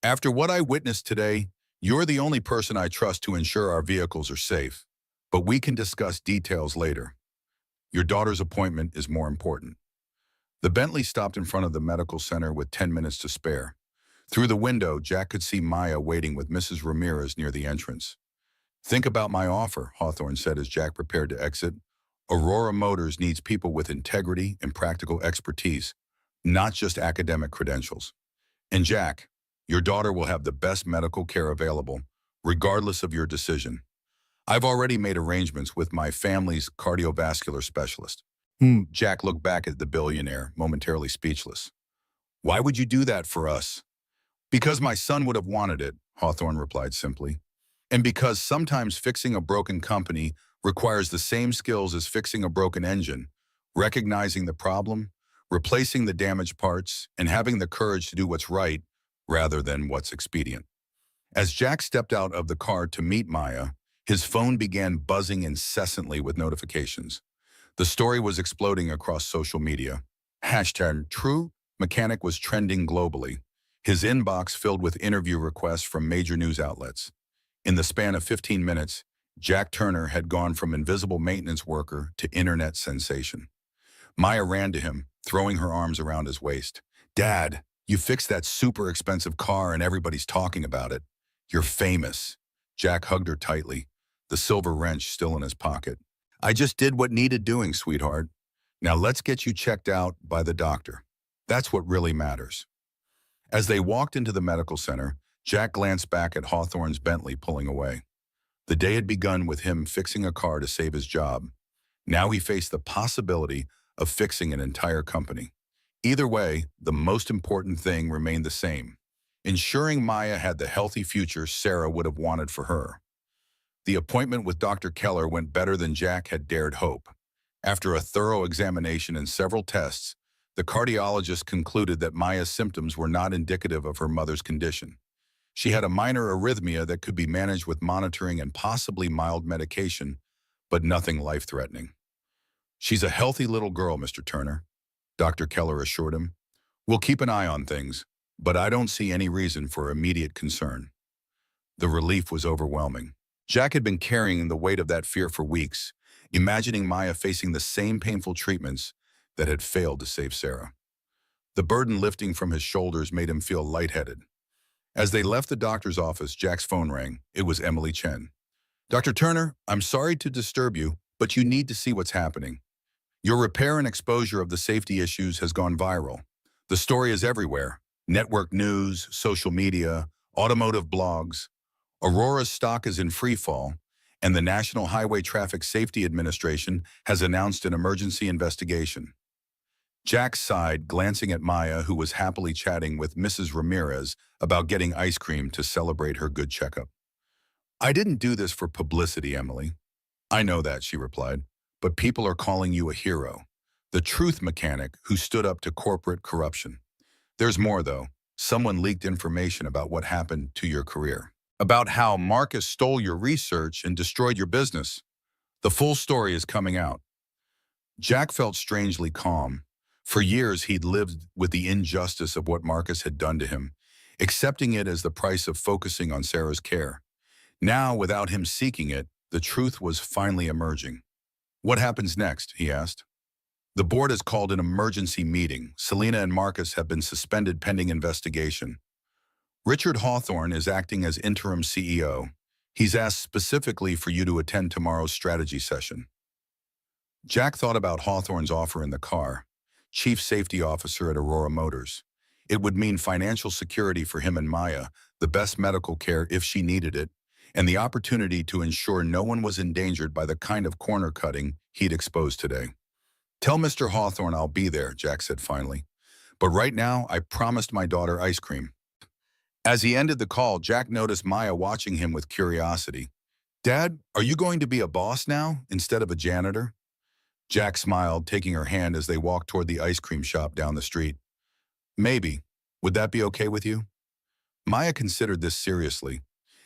"After what I witnessed today, you're the only person I trust to ensure our vehicles are safe. But we can discuss details later. Your daughter's appointment is more important." The Bentley stopped in front of the medical center with 10 minutes to spare. Through the window, Jack could see Maya waiting with Mrs. Ramirez near the entrance. "Think about my offer," Hawthorne said as Jack prepared to exit. "Aurora Motors needs people with integrity and practical expertise, not just academic credentials. And Jack, your daughter will have the best medical care available, regardless of your decision. I've already made arrangements with my family's cardiovascular specialist." Jack looked back at the billionaire, momentarily speechless. "Why would you do that for us?" "Because my son would have wanted it," Hawthorne replied simply. "And because sometimes fixing a broken company requires the same skills as fixing a broken engine, recognizing the problem, replacing the damaged parts, and having the courage to do what's right rather than what's expedient." As Jack stepped out of the car to meet Maya, his phone began buzzing incessantly with notifications. The story was exploding across social media. #TrueMechanic was trending globally, his inbox filled with interview requests from major news outlets. In the span of 15 minutes, Jack Turner had gone from invisible maintenance worker to internet sensation. Maya ran to him, throwing her arms around his waist. Dad, you fixed that super expensive car and everybody's talking about it. You're famous. Jack hugged her tightly, the silver wrench still in his pocket. I just did what needed doing, sweetheart. Now let's get you checked out by the doctor. That's what really matters. As they walked into the medical center, Jack glanced back at Hawthorne's Bentley pulling away. The day had begun with him fixing a car to save his job. Now he faced the possibility of fixing an entire company. Either way, the most important thing remained the same: ensuring Maya had the healthy future Sarah would have wanted for her. The appointment with Dr. Keller went better than Jack had dared hope. After a thorough examination and several tests, the cardiologist concluded that Maya's symptoms were not indicative of her mother's condition. She had a minor arrhythmia that could be managed with monitoring and possibly mild medication, but nothing life-threatening. She's a healthy little girl, Mr. Turner, Dr. Keller assured him. We'll keep an eye on things, but I don't see any reason for immediate concern. The relief was overwhelming. Jack had been carrying the weight of that fear for weeks, imagining Maya facing the same painful treatments that had failed to save Sarah. The burden lifting from his shoulders made him feel lightheaded. As they left the doctor's office, Jack's phone rang. It was Emily Chen. Dr. Turner, I'm sorry to disturb you, but you need to see what's happening. Your repair and exposure of the safety issues has gone viral. The story is everywhere: network news, social media, automotive blogs. Aurora's stock is in free fall, and the National Highway Traffic Safety Administration has announced an emergency investigation. Jack sighed, glancing at Maya, who was happily chatting with Mrs. Ramirez about getting ice cream to celebrate her good checkup. I didn't do this for publicity, Emily. I know that, she replied, but people are calling you a hero, the truth mechanic who stood up to corporate corruption. There's more, though. Someone leaked information about what happened to your career, about how Marcus stole your research and destroyed your business. The full story is coming out. Jack felt strangely calm. For years, he'd lived with the injustice of what Marcus had done to him, accepting it as the price of focusing on Sarah's care. Now, without him seeking it, the truth was finally emerging. What happens next? He asked. The board has called an emergency meeting. Selena and Marcus have been suspended pending investigation. Richard Hawthorne is acting as interim CEO. He's asked specifically for you to attend tomorrow's strategy session. Jack thought about Hawthorne's offer in the car: chief safety officer at Aurora Motors. It would mean financial security for him and Maya, the best medical care if she needed it, and the opportunity to ensure no one was endangered by the kind of corner cutting he'd exposed today. Tell Mr. Hawthorne I'll be there, Jack said finally. But right now, I promised my daughter ice cream. As he ended the call, Jack noticed Maya watching him with curiosity. Dad, are you going to be a boss now instead of a janitor? Jack smiled, taking her hand as they walked toward the ice cream shop down the street. Maybe. Would that be okay with you? Maya considered this seriously.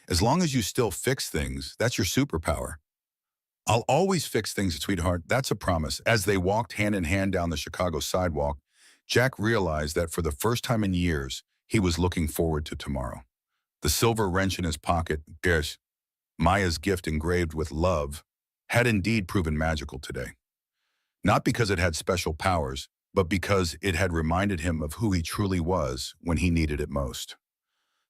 As long as you still fix things, that's your superpower. I'll always fix things, sweetheart. That's a promise. As they walked hand in hand down the Chicago sidewalk, Jack realized that for the first time in years, he was looking forward to tomorrow. The silver wrench in his pocket, yes, Maya's gift engraved with love, had indeed proven magical today. Not because it had special powers, but because it had reminded him of who he truly was when he needed it most.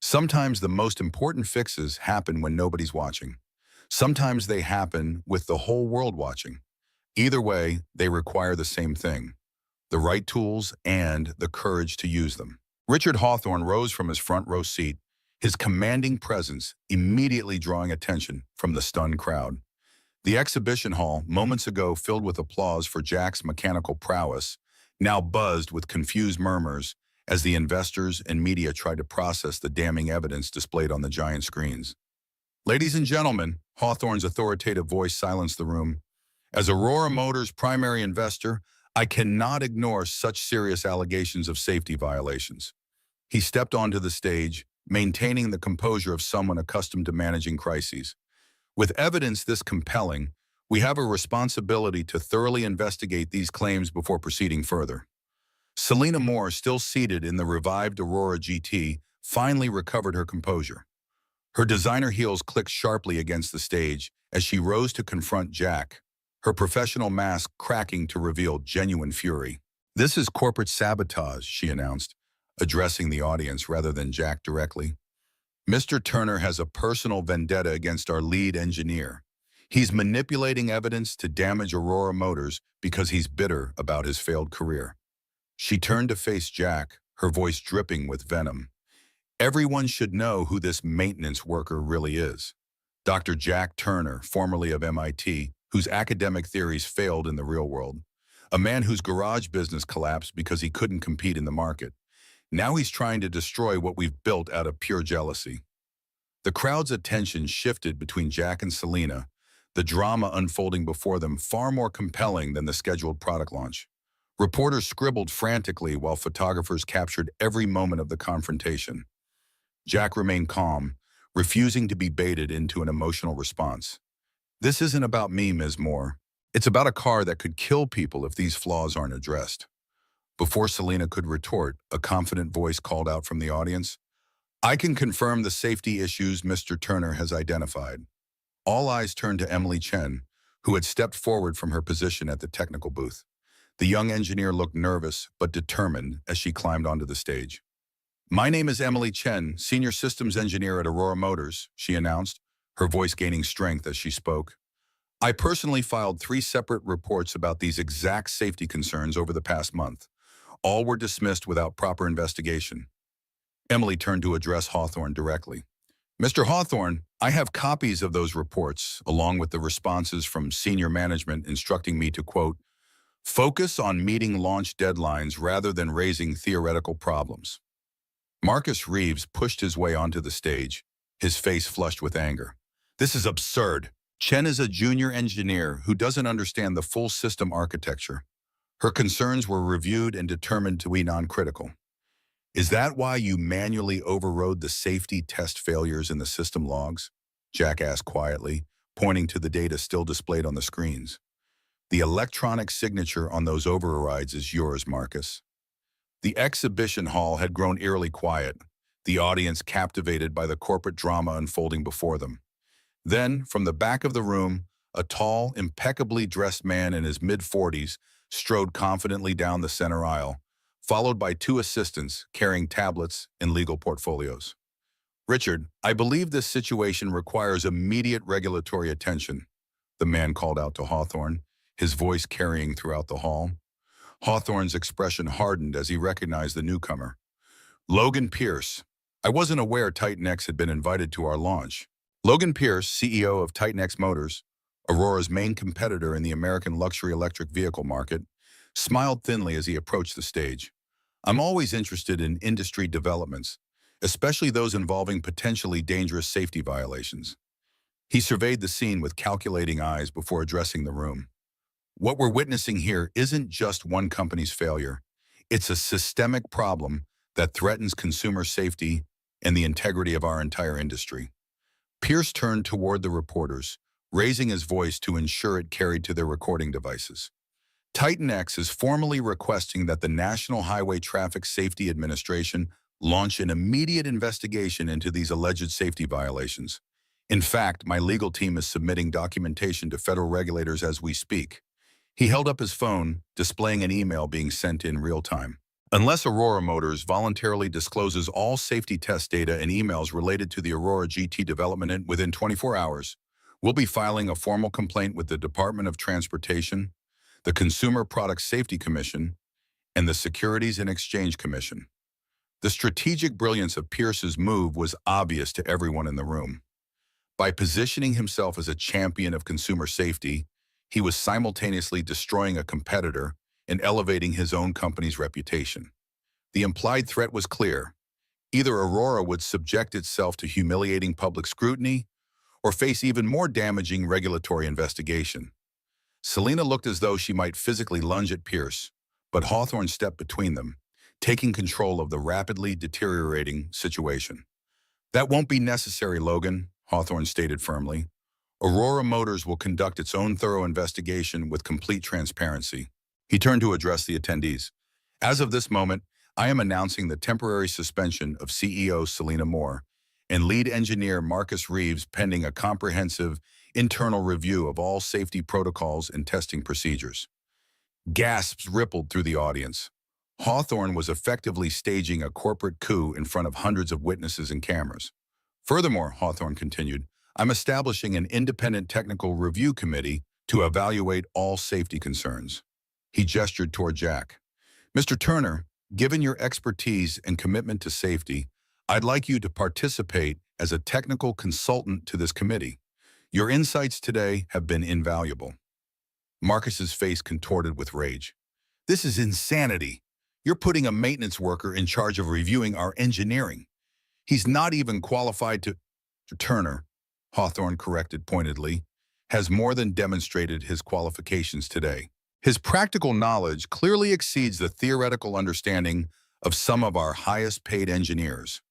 Sometimes the most important fixes happen when nobody's watching. Sometimes they happen with the whole world watching. Either way, they require the same thing: the right tools and the courage to use them. Richard Hawthorne rose from his front row seat, his commanding presence immediately drawing attention from the stunned crowd. The exhibition hall, moments ago filled with applause for Jack's mechanical prowess, now buzzed with confused murmurs as the investors and media tried to process the damning evidence displayed on the giant screens. Ladies and gentlemen, Hawthorne's authoritative voice silenced the room. As Aurora Motors' primary investor, I cannot ignore such serious allegations of safety violations. He stepped onto the stage, maintaining the composure of someone accustomed to managing crises. With evidence this compelling, we have a responsibility to thoroughly investigate these claims before proceeding further. Selena Moore, still seated in the revived Aurora GT, finally recovered her composure. Her designer heels clicked sharply against the stage as she rose to confront Jack, her professional mask cracking to reveal genuine fury. "This is corporate sabotage," she announced, addressing the audience rather than Jack directly. "Mr. Turner has a personal vendetta against our lead engineer. He's manipulating evidence to damage Aurora Motors because he's bitter about his failed career." She turned to face Jack, her voice dripping with venom. "Everyone should know who this maintenance worker really is. Dr. Jack Turner, formerly of MIT, whose academic theories failed in the real world. A man whose garage business collapsed because he couldn't compete in the market. Now he's trying to destroy what we've built out of pure jealousy." The crowd's attention shifted between Jack and Selena, the drama unfolding before them far more compelling than the scheduled product launch. Reporters scribbled frantically while photographers captured every moment of the confrontation. Jack remained calm, refusing to be baited into an emotional response. "This isn't about me, Ms. Moore. It's about a car that could kill people if these flaws aren't addressed." Before Selena could retort, a confident voice called out from the audience, "I can confirm the safety issues Mr. Turner has identified." All eyes turned to Emily Chen, who had stepped forward from her position at the technical booth. The young engineer looked nervous but determined as she climbed onto the stage. "My name is Emily Chen, Senior Systems Engineer at Aurora Motors," she announced, her voice gaining strength as she spoke. "I personally filed 3 separate reports about these exact safety concerns over the past month. All were dismissed without proper investigation." Emily turned to address Hawthorne directly. "Mr. Hawthorne, I have copies of those reports, along with the responses from senior management instructing me to, quote, focus on meeting launch deadlines rather than raising theoretical problems." Marcus Reeves pushed his way onto the stage, his face flushed with anger. "This is absurd. Chen is a junior engineer who doesn't understand the full system architecture. Her concerns were reviewed and determined to be non-critical. Is that why you manually overrode the safety test failures in the system logs?" Jack asked quietly, pointing to the data still displayed on the screens. "The electronic signature on those overrides is yours, Marcus." The exhibition hall had grown eerily quiet, the audience captivated by the corporate drama unfolding before them. Then, from the back of the room, a tall, impeccably dressed man in his mid-40s strode confidently down the center aisle, followed by 2 assistants carrying tablets and legal portfolios. "Richard, I believe this situation requires immediate regulatory attention," the man called out to Hawthorne, his voice carrying throughout the hall. Hawthorne's expression hardened as he recognized the newcomer. "Logan Pierce. I wasn't aware Titan X had been invited to our launch." Logan Pierce, CEO of Titan X Motors, Aurora's main competitor in the American luxury electric vehicle market, smiled thinly as he approached the stage. "I'm always interested in industry developments, especially those involving potentially dangerous safety violations." He surveyed the scene with calculating eyes before addressing the room. "What we're witnessing here isn't just one company's failure. It's a systemic problem that threatens consumer safety and the integrity of our entire industry." Pierce turned toward the reporters, raising his voice to ensure it carried to their recording devices. "Titan X is formally requesting that the National Highway Traffic Safety Administration launch an immediate investigation into these alleged safety violations. In fact, my legal team is submitting documentation to federal regulators as we speak." He held up his phone, displaying an email being sent in real time. "Unless Aurora Motors voluntarily discloses all safety test data and emails related to the Aurora GT development within 24 hours, we'll be filing a formal complaint with the Department of Transportation, the Consumer Product Safety Commission, and the Securities and Exchange Commission." The strategic brilliance of Pierce's move was obvious to everyone in the room. By positioning himself as a champion of consumer safety, he was simultaneously destroying a competitor and elevating his own company's reputation. The implied threat was clear. Either Aurora would subject itself to humiliating public scrutiny or face even more damaging regulatory investigation. Selena looked as though she might physically lunge at Pierce, but Hawthorne stepped between them, taking control of the rapidly deteriorating situation. "That won't be necessary, Logan," Hawthorne stated firmly. "Aurora Motors will conduct its own thorough investigation with complete transparency." He turned to address the attendees. "As of this moment, I am announcing the temporary suspension of CEO Selena Moore and lead engineer Marcus Reeves pending a comprehensive internal review of all safety protocols and testing procedures." Gasps rippled through the audience. Hawthorne was effectively staging a corporate coup in front of hundreds of witnesses and cameras. Furthermore, Hawthorne continued, I'm establishing an independent technical review committee to evaluate all safety concerns. He gestured toward Jack. Mr. Turner, given your expertise and commitment to safety, I'd like you to participate as a technical consultant to this committee. Your insights today have been invaluable. Marcus's face contorted with rage. This is insanity. You're putting a maintenance worker in charge of reviewing our engineering. He's not even qualified to— Turner, Hawthorne corrected pointedly, has more than demonstrated his qualifications today. His practical knowledge clearly exceeds the theoretical understanding of some of our highest-paid engineers.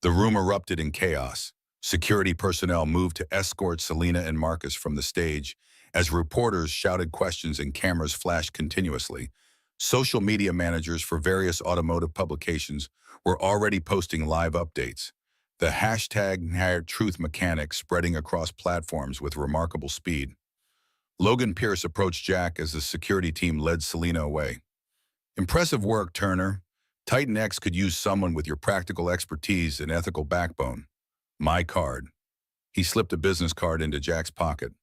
The room erupted in chaos. Security personnel moved to escort Selena and Marcus from the stage as reporters shouted questions and cameras flashed continuously. Social media managers for various automotive publications were already posting live updates. The hashtag Truth Mechanic spreading across platforms with remarkable speed. Logan Pierce approached Jack as the security team led Selena away. Impressive work, Turner. Titan X could use someone with your practical expertise and ethical backbone. My card. He slipped a business card into Jack's pocket.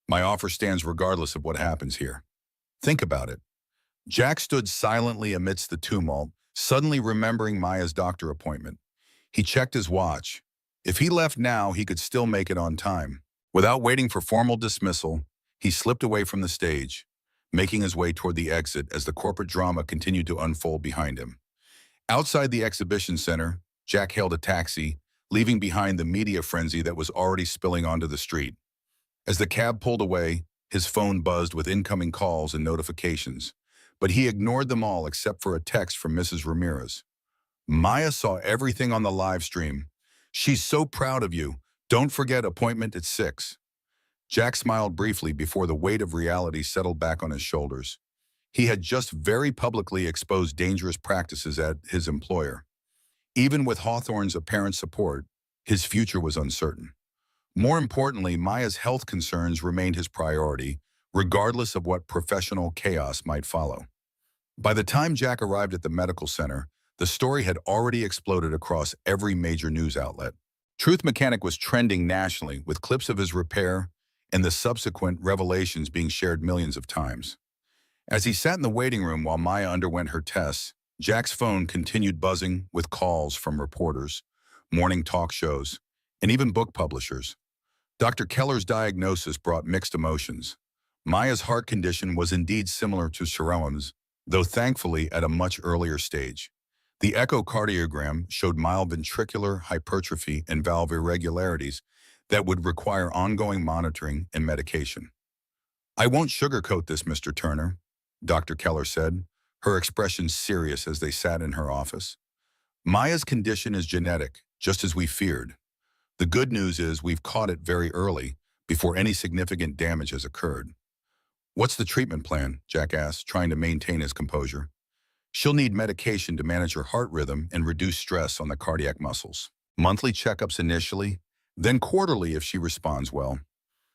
My offer stands regardless of what happens here. Think about it. Jack stood silently amidst the tumult, suddenly remembering Maya's doctor appointment. He checked his watch. If he left now, he could still make it on time. Without waiting for formal dismissal, he slipped away from the stage, making his way toward the exit as the corporate drama continued to unfold behind him. Outside the exhibition center, Jack hailed a taxi, leaving behind the media frenzy that was already spilling onto the street. As the cab pulled away, his phone buzzed with incoming calls and notifications, but he ignored them all except for a text from Mrs. Ramirez. Maya saw everything on the live stream. She's so proud of you. Don't forget appointment at 6. Jack smiled briefly before the weight of reality settled back on his shoulders. He had just very publicly exposed dangerous practices at his employer. Even with Hawthorne's apparent support, his future was uncertain. More importantly, Maya's health concerns remained his priority, regardless of what professional chaos might follow. By the time Jack arrived at the medical center, the story had already exploded across every major news outlet. Truth Mechanic was trending nationally, with clips of his repair and the subsequent revelations being shared millions of times. As he sat in the waiting room while Maya underwent her tests, Jack's phone continued buzzing with calls from reporters, morning talk shows, and even book publishers. Dr. Keller's diagnosis brought mixed emotions. Maya's heart condition was indeed similar to Sharon's, though thankfully at a much earlier stage. The echocardiogram showed mild ventricular hypertrophy and valve irregularities that would require ongoing monitoring and medication. I won't sugarcoat this, Mr. Turner, Dr. Keller said, her expression serious as they sat in her office. Maya's condition is genetic, just as we feared. The good news is we've caught it very early, before any significant damage has occurred. What's the treatment plan? Jack asked, trying to maintain his composure. She'll need medication to manage her heart rhythm and reduce stress on the cardiac muscles. Monthly checkups initially, then quarterly if she responds well.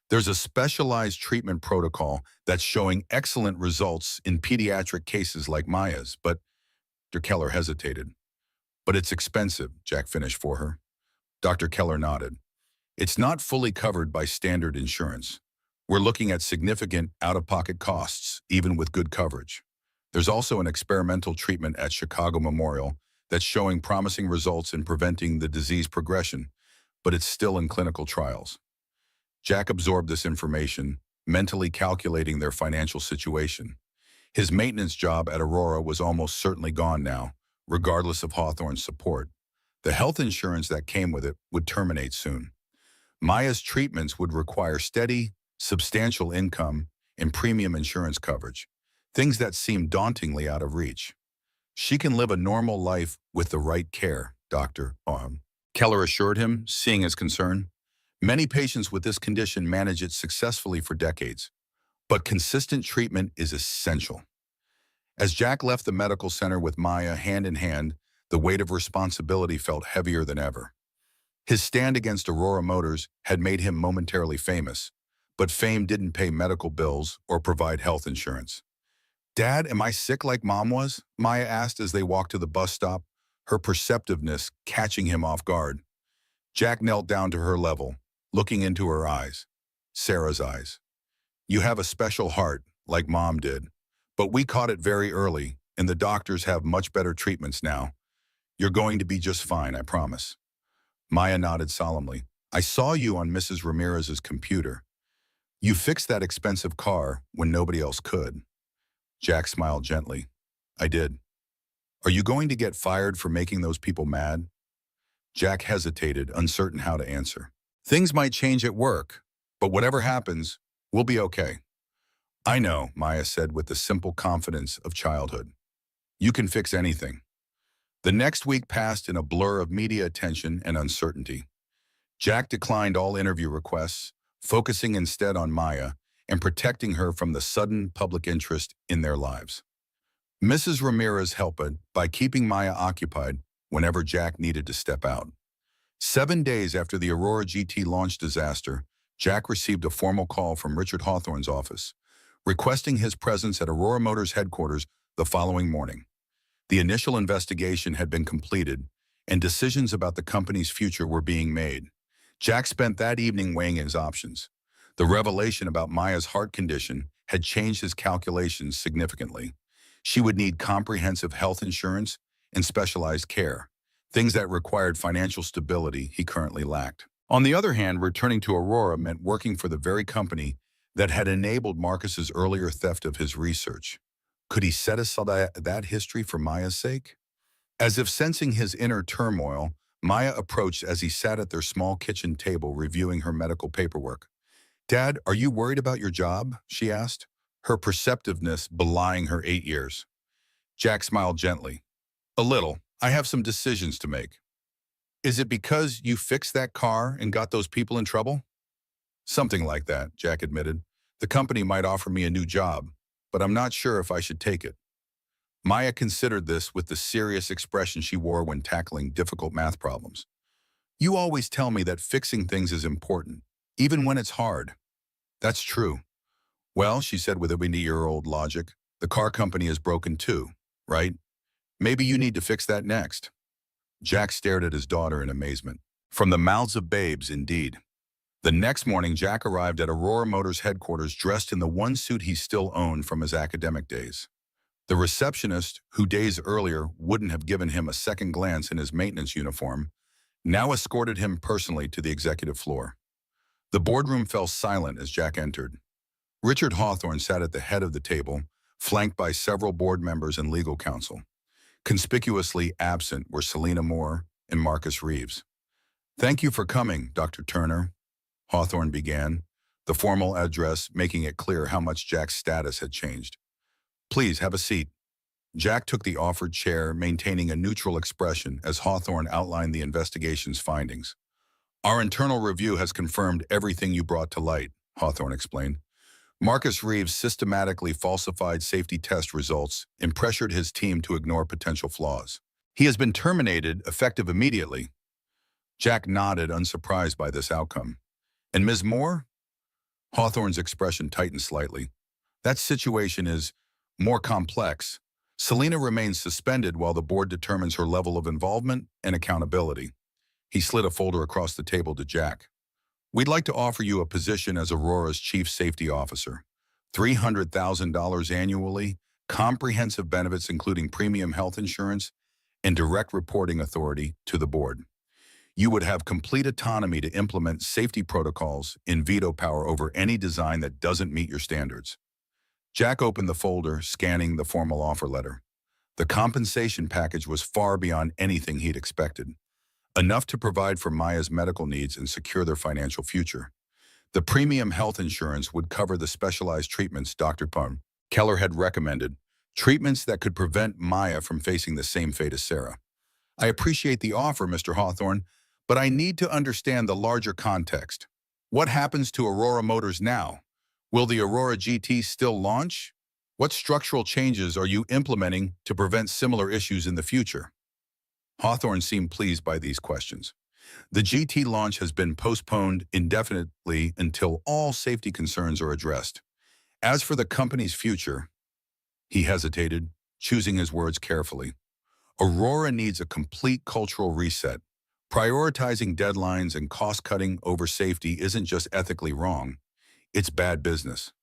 There's a specialized treatment protocol that's showing excellent results in pediatric cases like Maya's, but Dr. Keller hesitated. But it's expensive, Jack finished for her. Dr. Keller nodded. It's not fully covered by standard insurance. We're looking at significant out-of-pocket costs, even with good coverage. There's also an experimental treatment at Chicago Memorial that's showing promising results in preventing the disease progression, but it's still in clinical trials. Jack absorbed this information, mentally calculating their financial situation. His maintenance job at Aurora was almost certainly gone now, regardless of Hawthorne's support. The health insurance that came with it would terminate soon. Maya's treatments would require steady, substantial income and premium insurance coverage, things that seemed dauntingly out of reach. She can live a normal life with the right care, Dr. Keller assured him, seeing his concern. Many patients with this condition manage it successfully for decades, but consistent treatment is essential. As Jack left the medical center with Maya hand in hand, the weight of responsibility felt heavier than ever. His stand against Aurora Motors had made him momentarily famous, but fame didn't pay medical bills or provide health insurance. Dad, am I sick like Mom was? Maya asked as they walked to the bus stop, her perceptiveness catching him off guard. Jack knelt down to her level, looking into her eyes. Sarah's eyes. You have a special heart, like Mom did. But we caught it very early, and the doctors have much better treatments now. You're going to be just fine, I promise. Maya nodded solemnly. I saw you on Mrs. Ramirez's computer. You fixed that expensive car when nobody else could. Jack smiled gently. I did. Are you going to get fired for making those people mad? Jack hesitated, uncertain how to answer. Things might change at work, but whatever happens, we'll be okay. I know, Maya said with the simple confidence of childhood. You can fix anything. The next week passed in a blur of media attention and uncertainty. Jack declined all interview requests, focusing instead on Maya and protecting her from the sudden public interest in their lives. Mrs. Ramirez helped by keeping Maya occupied whenever Jack needed to step out. 7 days after the Aurora GT launch disaster, Jack received a formal call from Richard Hawthorne's office, requesting his presence at Aurora Motors headquarters the following morning. The initial investigation had been completed, and decisions about the company's future were being made. Jack spent that evening weighing his options. The revelation about Maya's heart condition had changed his calculations significantly. She would need comprehensive health insurance and specialized care, things that required financial stability he currently lacked. On the other hand, returning to Aurora meant working for the very company that had enabled Marcus's earlier theft of his research. Could he set aside that history for Maya's sake? As if sensing his inner turmoil, Maya approached as he sat at their small kitchen table reviewing her medical paperwork. Dad, are you worried about your job? She asked, her perceptiveness belying her 8 years. Jack smiled gently. A little. I have some decisions to make. Is it because you fixed that car and got those people in trouble? Something like that, Jack admitted. The company might offer me a new job, but I'm not sure if I should take it. Maya considered this with the serious expression she wore when tackling difficult math problems. You always tell me that fixing things is important, even when it's hard. That's true. Well, she said with a 20-year-old logic, the car company is broken too, right? Maybe you need to fix that next. Jack stared at his daughter in amazement. From the mouths of babes, indeed. The next morning, Jack arrived at Aurora Motors headquarters dressed in the one suit he still owned from his academic days. The receptionist, who days earlier wouldn't have given him a second glance in his maintenance uniform, now escorted him personally to the executive floor. The boardroom fell silent as Jack entered. Richard Hawthorne sat at the head of the table, flanked by several board members and legal counsel. Conspicuously absent were Selena Moore and Marcus Reeves. Thank you for coming, Dr. Turner, Hawthorne began, the formal address making it clear how much Jack's status had changed. Please have a seat. Jack took the offered chair, maintaining a neutral expression as Hawthorne outlined the investigation's findings. Our internal review has confirmed everything you brought to light, Hawthorne explained. Marcus Reeves systematically falsified safety test results and pressured his team to ignore potential flaws. He has been terminated, effective immediately. Jack nodded, unsurprised by this outcome. And Ms. Moore? Hawthorne's expression tightened slightly. That situation is more complex. Selena remains suspended while the board determines her level of involvement and accountability. He slid a folder across the table to Jack. We'd like to offer you a position as Aurora's Chief Safety Officer. $300,000 annually, comprehensive benefits including premium health insurance, and direct reporting authority to the board. You would have complete autonomy to implement safety protocols and veto power over any design that doesn't meet your standards. Jack opened the folder, scanning the formal offer letter. The compensation package was far beyond anything he'd expected. Enough to provide for Maya's medical needs and secure their financial future. The premium health insurance would cover the specialized treatments Dr. Keller had recommended, treatments that could prevent Maya from facing the same fate as Sarah. I appreciate the offer, Mr. Hawthorne, but I need to understand the larger context. What happens to Aurora Motors now? Will the Aurora GT still launch? What structural changes are you implementing to prevent similar issues in the future? Hawthorne seemed pleased by these questions. The GT launch has been postponed indefinitely until all safety concerns are addressed. As for the company's future, He hesitated, choosing his words carefully. Aurora needs a complete cultural reset. Prioritizing deadlines and cost-cutting over safety isn't just ethically wrong, it's bad business.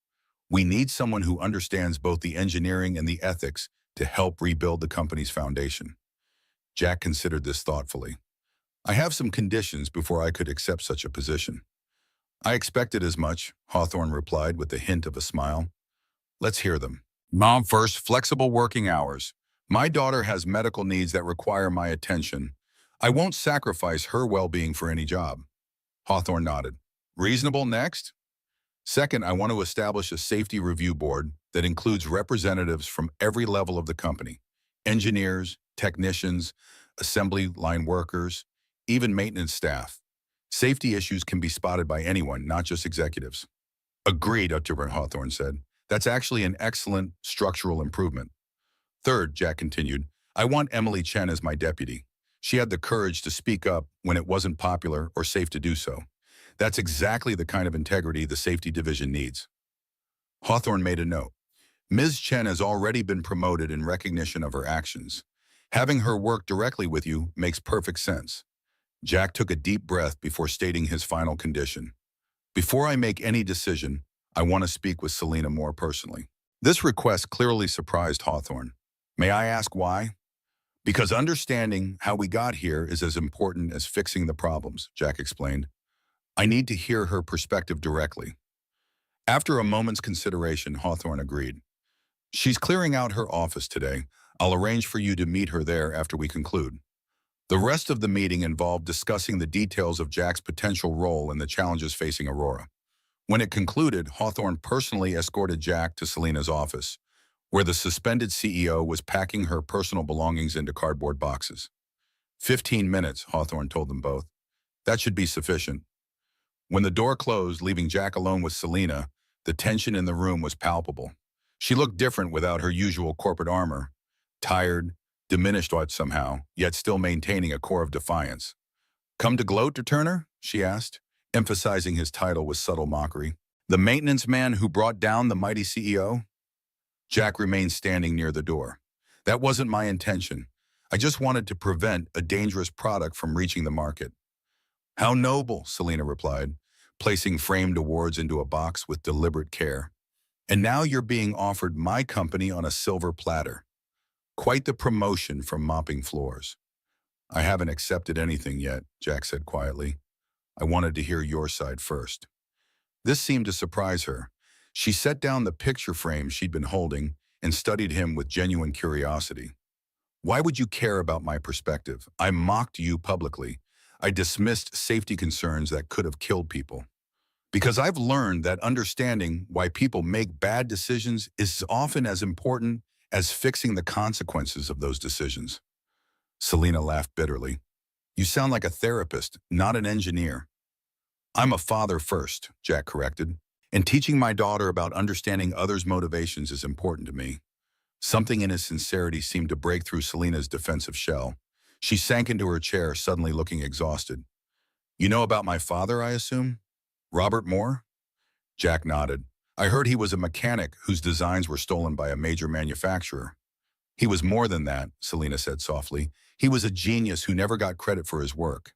We need someone who understands both the engineering and the ethics to help rebuild the company's foundation. Jack considered this thoughtfully. I have some conditions before I could accept such a position. I expected as much, Hawthorne replied with a hint of a smile. Let's hear them. Mom, first, flexible working hours. My daughter has medical needs that require my attention. I won't sacrifice her well-being for any job. Hawthorne nodded. Reasonable next? Second, I want to establish a safety review board that includes representatives from every level of the company. Engineers, technicians, assembly line workers, even maintenance staff. Safety issues can be spotted by anyone, not just executives. Agreed, Dr. Hawthorne said. That's actually an excellent structural improvement. Third, Jack continued, I want Emily Chen as my deputy. She had the courage to speak up when it wasn't popular or safe to do so. That's exactly the kind of integrity the safety division needs. Hawthorne made a note. Ms. Chen has already been promoted in recognition of her actions. Having her work directly with you makes perfect sense. Jack took a deep breath before stating his final condition. Before I make any decision, I want to speak with Selena more personally. This request clearly surprised Hawthorne. May I ask why? Because understanding how we got here is as important as fixing the problems, Jack explained. I need to hear her perspective directly. After a moment's consideration, Hawthorne agreed. She's clearing out her office today. I'll arrange for you to meet her there after we conclude. The rest of the meeting involved discussing the details of Jack's potential role and the challenges facing Aurora. When it concluded, Hawthorne personally escorted Jack to Selena's office, where the suspended CEO was packing her personal belongings into cardboard boxes. 15 minutes, Hawthorne told them both. That should be sufficient. When the door closed, leaving Jack alone with Selena, the tension in the room was palpable. She looked different without her usual corporate armor, tired, diminished somehow, yet still maintaining a core of defiance. Come to gloat, Turner? She asked, emphasizing his title with subtle mockery. The maintenance man who brought down the mighty CEO? Jack remained standing near the door. That wasn't my intention. I just wanted to prevent a dangerous product from reaching the market. How noble, Selena replied, placing framed awards into a box with deliberate care. And now you're being offered my company on a silver platter. Quite the promotion from mopping floors. I haven't accepted anything yet, Jack said quietly. I wanted to hear your side first. This seemed to surprise her. She set down the picture frame she'd been holding and studied him with genuine curiosity. Why would you care about my perspective? I mocked you publicly. I dismissed safety concerns that could have killed people. Because I've learned that understanding why people make bad decisions is often as important as fixing the consequences of those decisions. Selena laughed bitterly. You sound like a therapist, not an engineer. I'm a father first, Jack corrected, and teaching my daughter about understanding others' motivations is important to me. Something in his sincerity seemed to break through Selena's defensive shell. She sank into her chair, suddenly looking exhausted. You know about my father, I assume? Robert Moore? Jack nodded. I heard he was a mechanic whose designs were stolen by a major manufacturer. He was more than that, Selena said softly. He was a genius who never got credit for his work.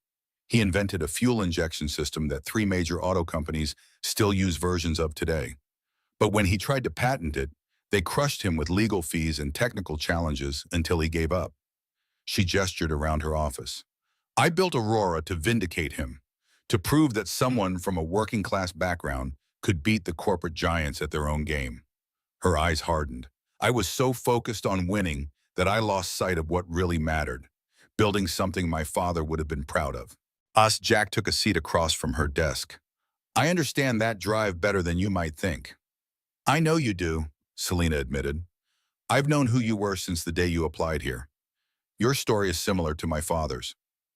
He invented a fuel injection system that 3 major auto companies still use versions of today. But when he tried to patent it, they crushed him with legal fees and technical challenges until he gave up. She gestured around her office. I built Aurora to vindicate him, to prove that someone from a working-class background could beat the corporate giants at their own game. Her eyes hardened. I was so focused on winning that I lost sight of what really mattered, building something my father would have been proud of. Jack took a seat across from her desk. I understand that drive better than you might think. I know you do, Selena admitted. I've known who you were since the day you applied here. Your story is similar to my father's.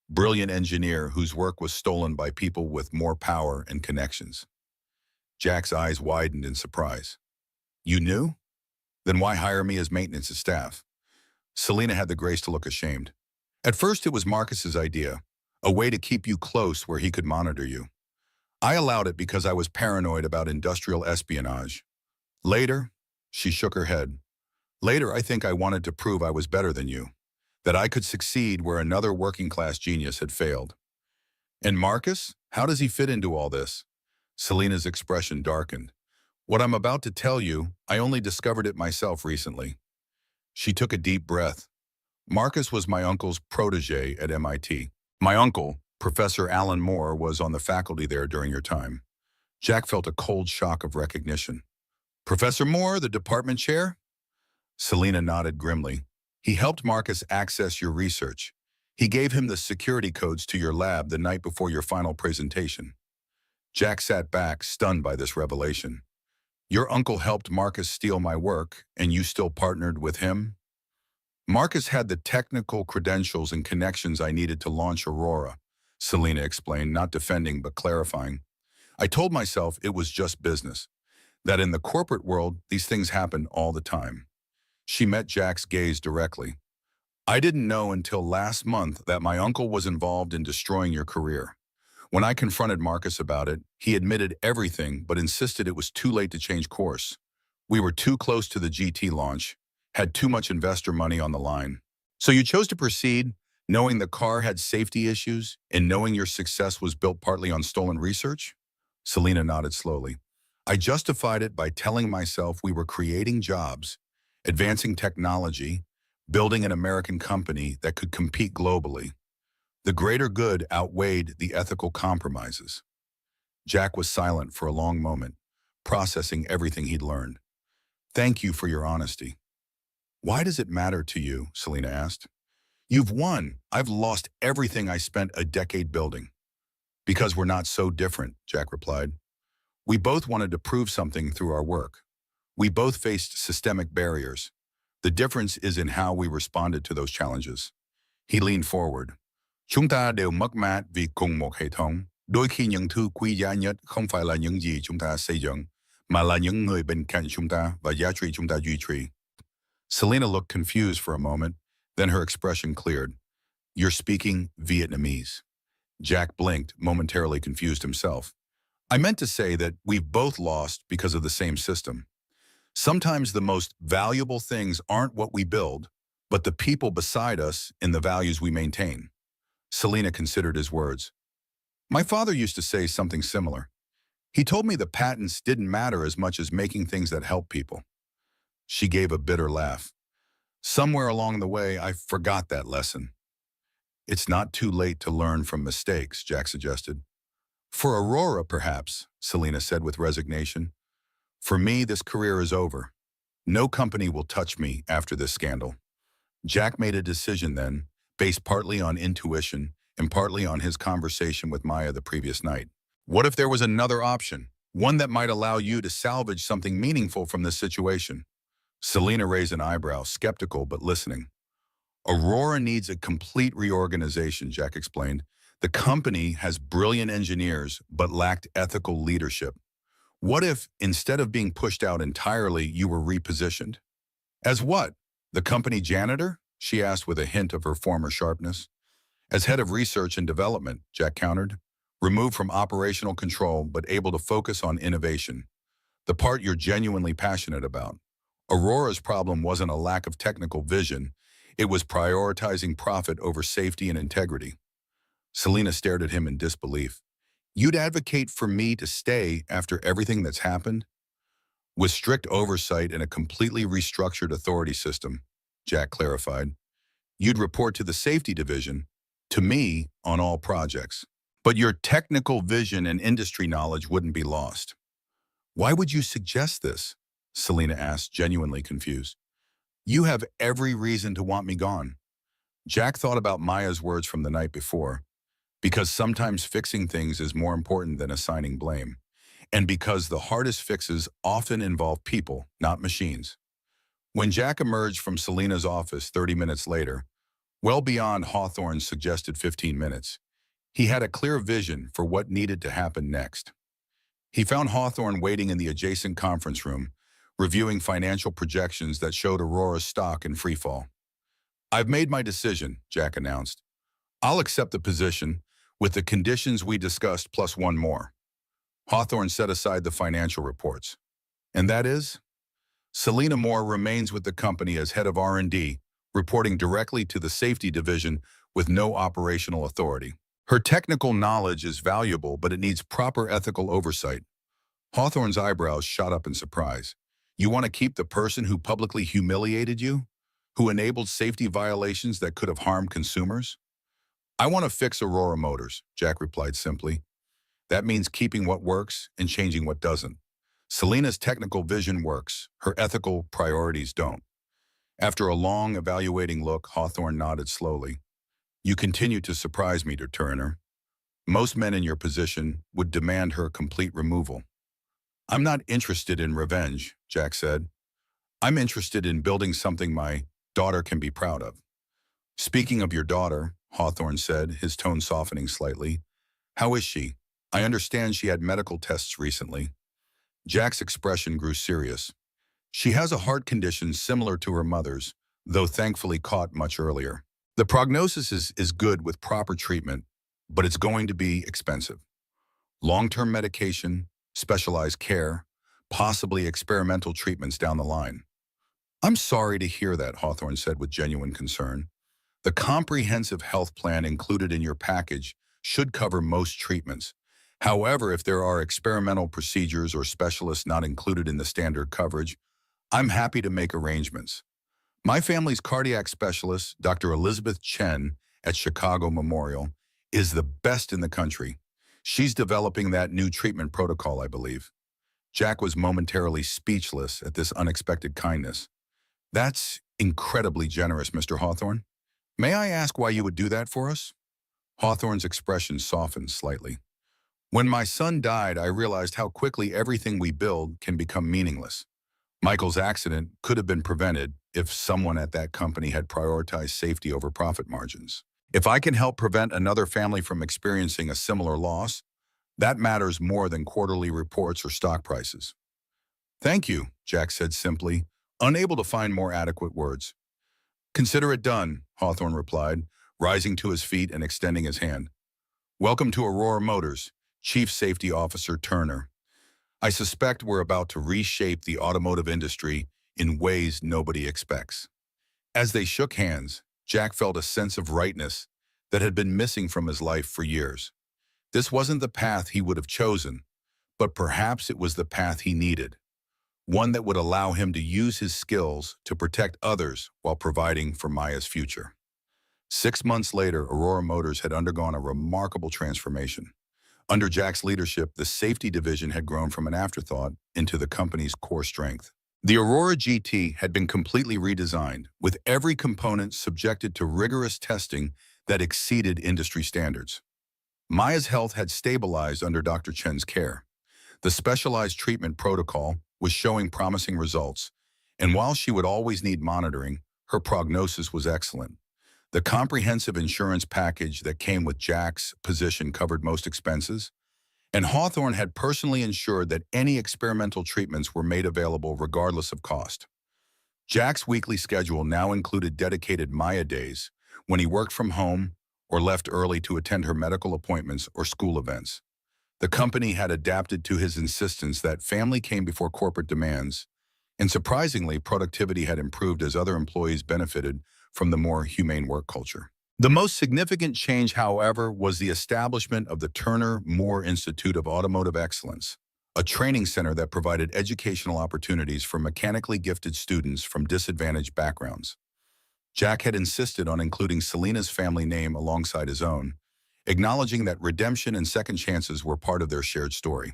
Brilliant engineer whose work was stolen by people with more power and connections. Jack's eyes widened in surprise. You knew? Then why hire me as maintenance staff? Selena had the grace to look ashamed. At first it was Marcus's idea, a way to keep you close where he could monitor you. I allowed it because I was paranoid about industrial espionage. Later, she shook her head. Later, I think I wanted to prove I was better than you, that I could succeed where another working-class genius had failed. And Marcus, how does he fit into all this? Selena's expression darkened. What I'm about to tell you, I only discovered it myself recently. She took a deep breath. Marcus was my uncle's protege at MIT. My uncle, Professor Alan Moore, was on the faculty there during your time. Jack felt a cold shock of recognition. Professor Moore, the department chair? Selena nodded grimly. He helped Marcus access your research. He gave him the security codes to your lab the night before your final presentation. Jack sat back, stunned by this revelation. Your uncle helped Marcus steal my work, and you still partnered with him? Marcus had the technical credentials and connections I needed to launch Aurora, Selena explained, not defending but clarifying. I told myself it was just business, that in the corporate world, these things happen all the time. She met Jack's gaze directly. I didn't know until last month that my uncle was involved in destroying your career. When I confronted Marcus about it, he admitted everything but insisted it was too late to change course. We were too close to the GT launch, had too much investor money on the line. So you chose to proceed, knowing the car had safety issues and knowing your success was built partly on stolen research? Selena nodded slowly. I justified it by telling myself we were creating jobs, advancing technology, building an American company that could compete globally. The greater good outweighed the ethical compromises. Jack was silent for a long moment, processing everything he'd learned. Thank you for your honesty. Why does it matter to you? Selena asked. You've won. I've lost everything I spent a decade building. Because we're not so different, Jack replied. We both wanted to prove something through our work. We both faced systemic barriers. The difference is in how we responded to those challenges. He leaned forward. Chúng ta đều mất mát vì cùng một hệ thống. Đôi khi những thứ quý giá nhất không phải là những gì chúng ta xây dựng, mà là những người bên cạnh chúng ta và giá trị chúng ta duy trì. Selena looked confused for a moment, then her expression cleared. You're speaking Vietnamese. Jack blinked, momentarily confused himself. I meant to say that we've both lost because of the same system. Sometimes the most valuable things aren't what we build, but the people beside us and the values we maintain. Selena considered his words. My father used to say something similar. He told me the patents didn't matter as much as making things that help people. She gave a bitter laugh. Somewhere along the way, I forgot that lesson. It's not too late to learn from mistakes, Jack suggested. For Aurora, perhaps, Selena said with resignation. For me, this career is over. No company will touch me after this scandal. Jack made a decision then, based partly on intuition and partly on his conversation with Maya the previous night. What if there was another option, one that might allow you to salvage something meaningful from this situation? Selena raised an eyebrow, skeptical but listening. Aurora needs a complete reorganization, Jack explained. The company has brilliant engineers but lacked ethical leadership. What if, instead of being pushed out entirely, you were repositioned? As what? The company janitor? She asked with a hint of her former sharpness. As head of research and development, Jack countered. Removed from operational control but able to focus on innovation. The part you're genuinely passionate about. Aurora's problem wasn't a lack of technical vision. It was prioritizing profit over safety and integrity. Selena stared at him in disbelief. You'd advocate for me to stay after everything that's happened? With strict oversight and a completely restructured authority system, Jack clarified. You'd report to the safety division, to me, on all projects. But your technical vision and industry knowledge wouldn't be lost. Why would you suggest this? Selena asked, genuinely confused. You have every reason to want me gone. Jack thought about Maya's words from the night before. Because sometimes fixing things is more important than assigning blame. And because the hardest fixes often involve people, not machines. When Jack emerged from Selena's office 30 minutes later, well beyond Hawthorne's suggested 15 minutes, he had a clear vision for what needed to happen next. He found Hawthorne waiting in the adjacent conference room, reviewing financial projections that showed Aurora's stock in freefall. I've made my decision, Jack announced. I'll accept the position with the conditions we discussed plus one more. Hawthorne set aside the financial reports. And that is? Selena Moore remains with the company as head of R&D, reporting directly to the safety division with no operational authority. Her technical knowledge is valuable, but it needs proper ethical oversight. Hawthorne's eyebrows shot up in surprise. You want to keep the person who publicly humiliated you? Who enabled safety violations that could have harmed consumers? I want to fix Aurora Motors, Jack replied simply. That means keeping what works and changing what doesn't. Selena's technical vision works. Her ethical priorities don't. After a long, evaluating look, Hawthorne nodded slowly. You continue to surprise me, Turner. Most men in your position would demand her complete removal. I'm not interested in revenge, Jack said. I'm interested in building something my daughter can be proud of. Speaking of your daughter, Hawthorne said, his tone softening slightly, how is she? I understand she had medical tests recently. Jack's expression grew serious. She has a heart condition similar to her mother's, though thankfully caught much earlier. The prognosis is good with proper treatment, but it's going to be expensive. Long-term medication, specialized care, possibly experimental treatments down the line. I'm sorry to hear that, Hawthorne said with genuine concern. The comprehensive health plan included in your package should cover most treatments. However, if there are experimental procedures or specialists not included in the standard coverage, I'm happy to make arrangements. My family's cardiac specialist, Dr. Elizabeth Chen at Chicago Memorial, is the best in the country. She's developing that new treatment protocol, I believe. Jack was momentarily speechless at this unexpected kindness. That's incredibly generous, Mr. Hawthorne. May I ask why you would do that for us? Hawthorne's expression softened slightly. When my son died, I realized how quickly everything we build can become meaningless. Michael's accident could have been prevented if someone at that company had prioritized safety over profit margins. If I can help prevent another family from experiencing a similar loss, that matters more than quarterly reports or stock prices. Thank you, Jack said simply, unable to find more adequate words. Consider it done, Hawthorne replied, rising to his feet and extending his hand. Welcome to Aurora Motors, Chief Safety Officer Turner. I suspect we're about to reshape the automotive industry in ways nobody expects. As they shook hands, Jack felt a sense of rightness that had been missing from his life for years. This wasn't the path he would have chosen, but perhaps it was the path he needed, one that would allow him to use his skills to protect others while providing for Maya's future. 6 months later, Aurora Motors had undergone a remarkable transformation. Under Jack's leadership, the safety division had grown from an afterthought into the company's core strength. The Aurora GT had been completely redesigned, with every component subjected to rigorous testing that exceeded industry standards. Maya's health had stabilized under Dr. Chen's care. The specialized treatment protocol was showing promising results, and while she would always need monitoring, her prognosis was excellent. The comprehensive insurance package that came with Jack's position covered most expenses, and Hawthorne had personally ensured that any experimental treatments were made available regardless of cost. Jack's weekly schedule now included dedicated Maya days when he worked from home or left early to attend her medical appointments or school events. The company had adapted to his insistence that family came before corporate demands, and surprisingly, productivity had improved as other employees benefited from the more humane work culture. The most significant change, however, was the establishment of the Turner Moore Institute of Automotive Excellence, a training center that provided educational opportunities for mechanically gifted students from disadvantaged backgrounds. Jack had insisted on including Selena's family name alongside his own, acknowledging that redemption and second chances were part of their shared story.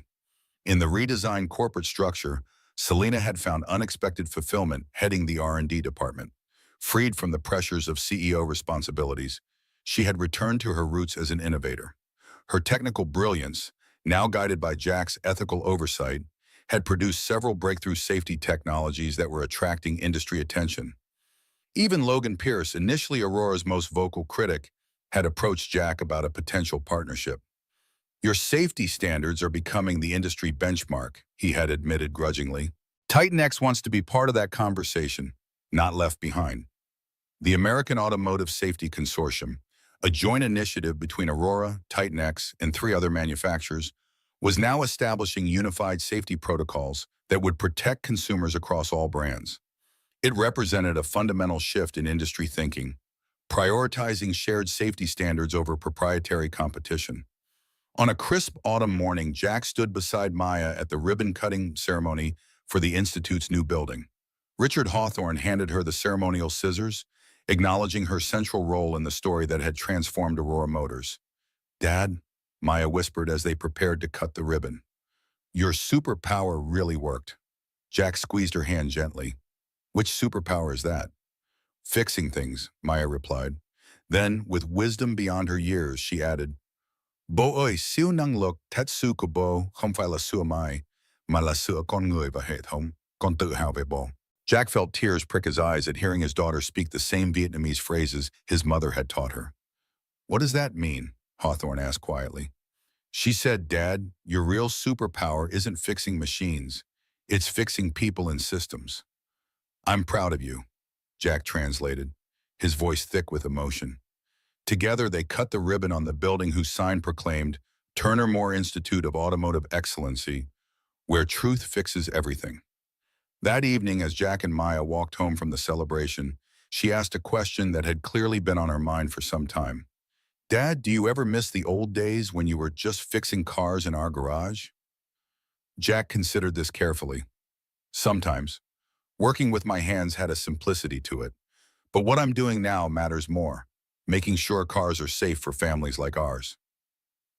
In the redesigned corporate structure, Selena had found unexpected fulfillment heading the R&D department. Freed from the pressures of CEO responsibilities, she had returned to her roots as an innovator. Her technical brilliance, now guided by Jack's ethical oversight, had produced several breakthrough safety technologies that were attracting industry attention. Even Logan Pierce, initially Aurora's most vocal critic, had approached Jack about a potential partnership. Your safety standards are becoming the industry benchmark, he had admitted grudgingly. Titan X wants to be part of that conversation, not left behind. The American Automotive Safety Consortium, a joint initiative between Aurora, Titan X, and 3 other manufacturers, was now establishing unified safety protocols that would protect consumers across all brands. It represented a fundamental shift in industry thinking, prioritizing shared safety standards over proprietary competition. On a crisp autumn morning, Jack stood beside Maya at the ribbon-cutting ceremony for the Institute's new building. Richard Hawthorne handed her the ceremonial scissors, acknowledging her central role in the story that had transformed Aurora Motors. "Dad," Maya whispered as they prepared to cut the ribbon. "Your superpower really worked." Jack squeezed her hand gently. "Which superpower is that?" "Fixing things," Maya replied. Then, with wisdom beyond her years, she added, "Bố ơi, siêu năng lực thật sự của bố không phải là sửa mai, mà là sửa con người và hệ thống. Con tự hào về bố." Jack felt tears prick his eyes at hearing his daughter speak the same Vietnamese phrases his mother had taught her. "What does that mean?" Hawthorne asked quietly. She said, "Dad, your real superpower isn't fixing machines. It's fixing people and systems." "I'm proud of you," Jack translated, his voice thick with emotion. Together, they cut the ribbon on the building whose sign proclaimed Turner Moore Institute of Automotive Excellency, where truth fixes everything. That evening, as Jack and Maya walked home from the celebration, she asked a question that had clearly been on her mind for some time. "Dad, do you ever miss the old days when you were just fixing cars in our garage?" Jack considered this carefully. "Sometimes. Working with my hands had a simplicity to it. But what I'm doing now matters more, making sure cars are safe for families like ours."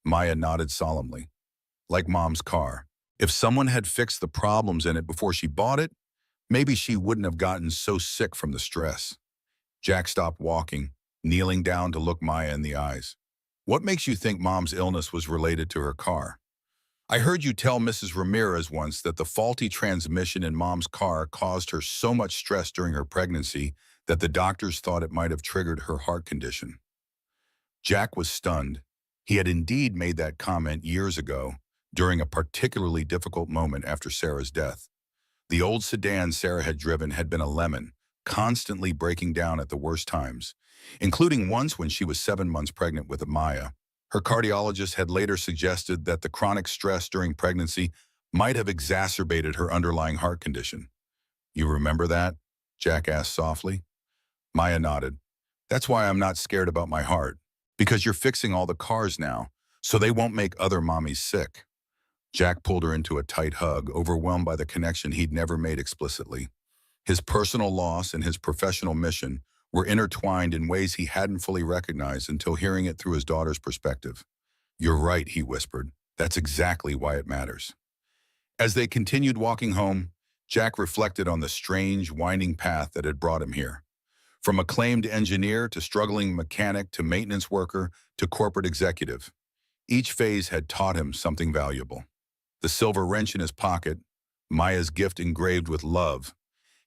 Maya nodded solemnly. Like Mom's car. If someone had fixed the problems in it before she bought it, maybe she wouldn't have gotten so sick from the stress. Jack stopped walking, kneeling down to look Maya in the eyes. "What makes you think Mom's illness was related to her car?" "I heard you tell Mrs. Ramirez once that the faulty transmission in Mom's car caused her so much stress during her pregnancy that the doctors thought it might have triggered her heart condition." Jack was stunned. He had indeed made that comment years ago, during a particularly difficult moment after Sarah's death. The old sedan Sarah had driven had been a lemon, constantly breaking down at the worst times, including once when she was 7 months pregnant with Amaya. Her cardiologist had later suggested that the chronic stress during pregnancy might have exacerbated her underlying heart condition. "You remember that?" Jack asked softly. Maya nodded. "That's why I'm not scared about my heart, because you're fixing all the cars now, so they won't make other mommies sick." Jack pulled her into a tight hug, overwhelmed by the connection he'd never made explicitly. His personal loss and his professional mission were intertwined in ways he hadn't fully recognized until hearing it through his daughter's perspective. "You're right," he whispered. "That's exactly why it matters." As they continued walking home, Jack reflected on the strange, winding path that had brought him here. From acclaimed engineer to struggling mechanic to maintenance worker to corporate executive, each phase had taught him something valuable. The silver wrench in his pocket, Maya's gift engraved with love,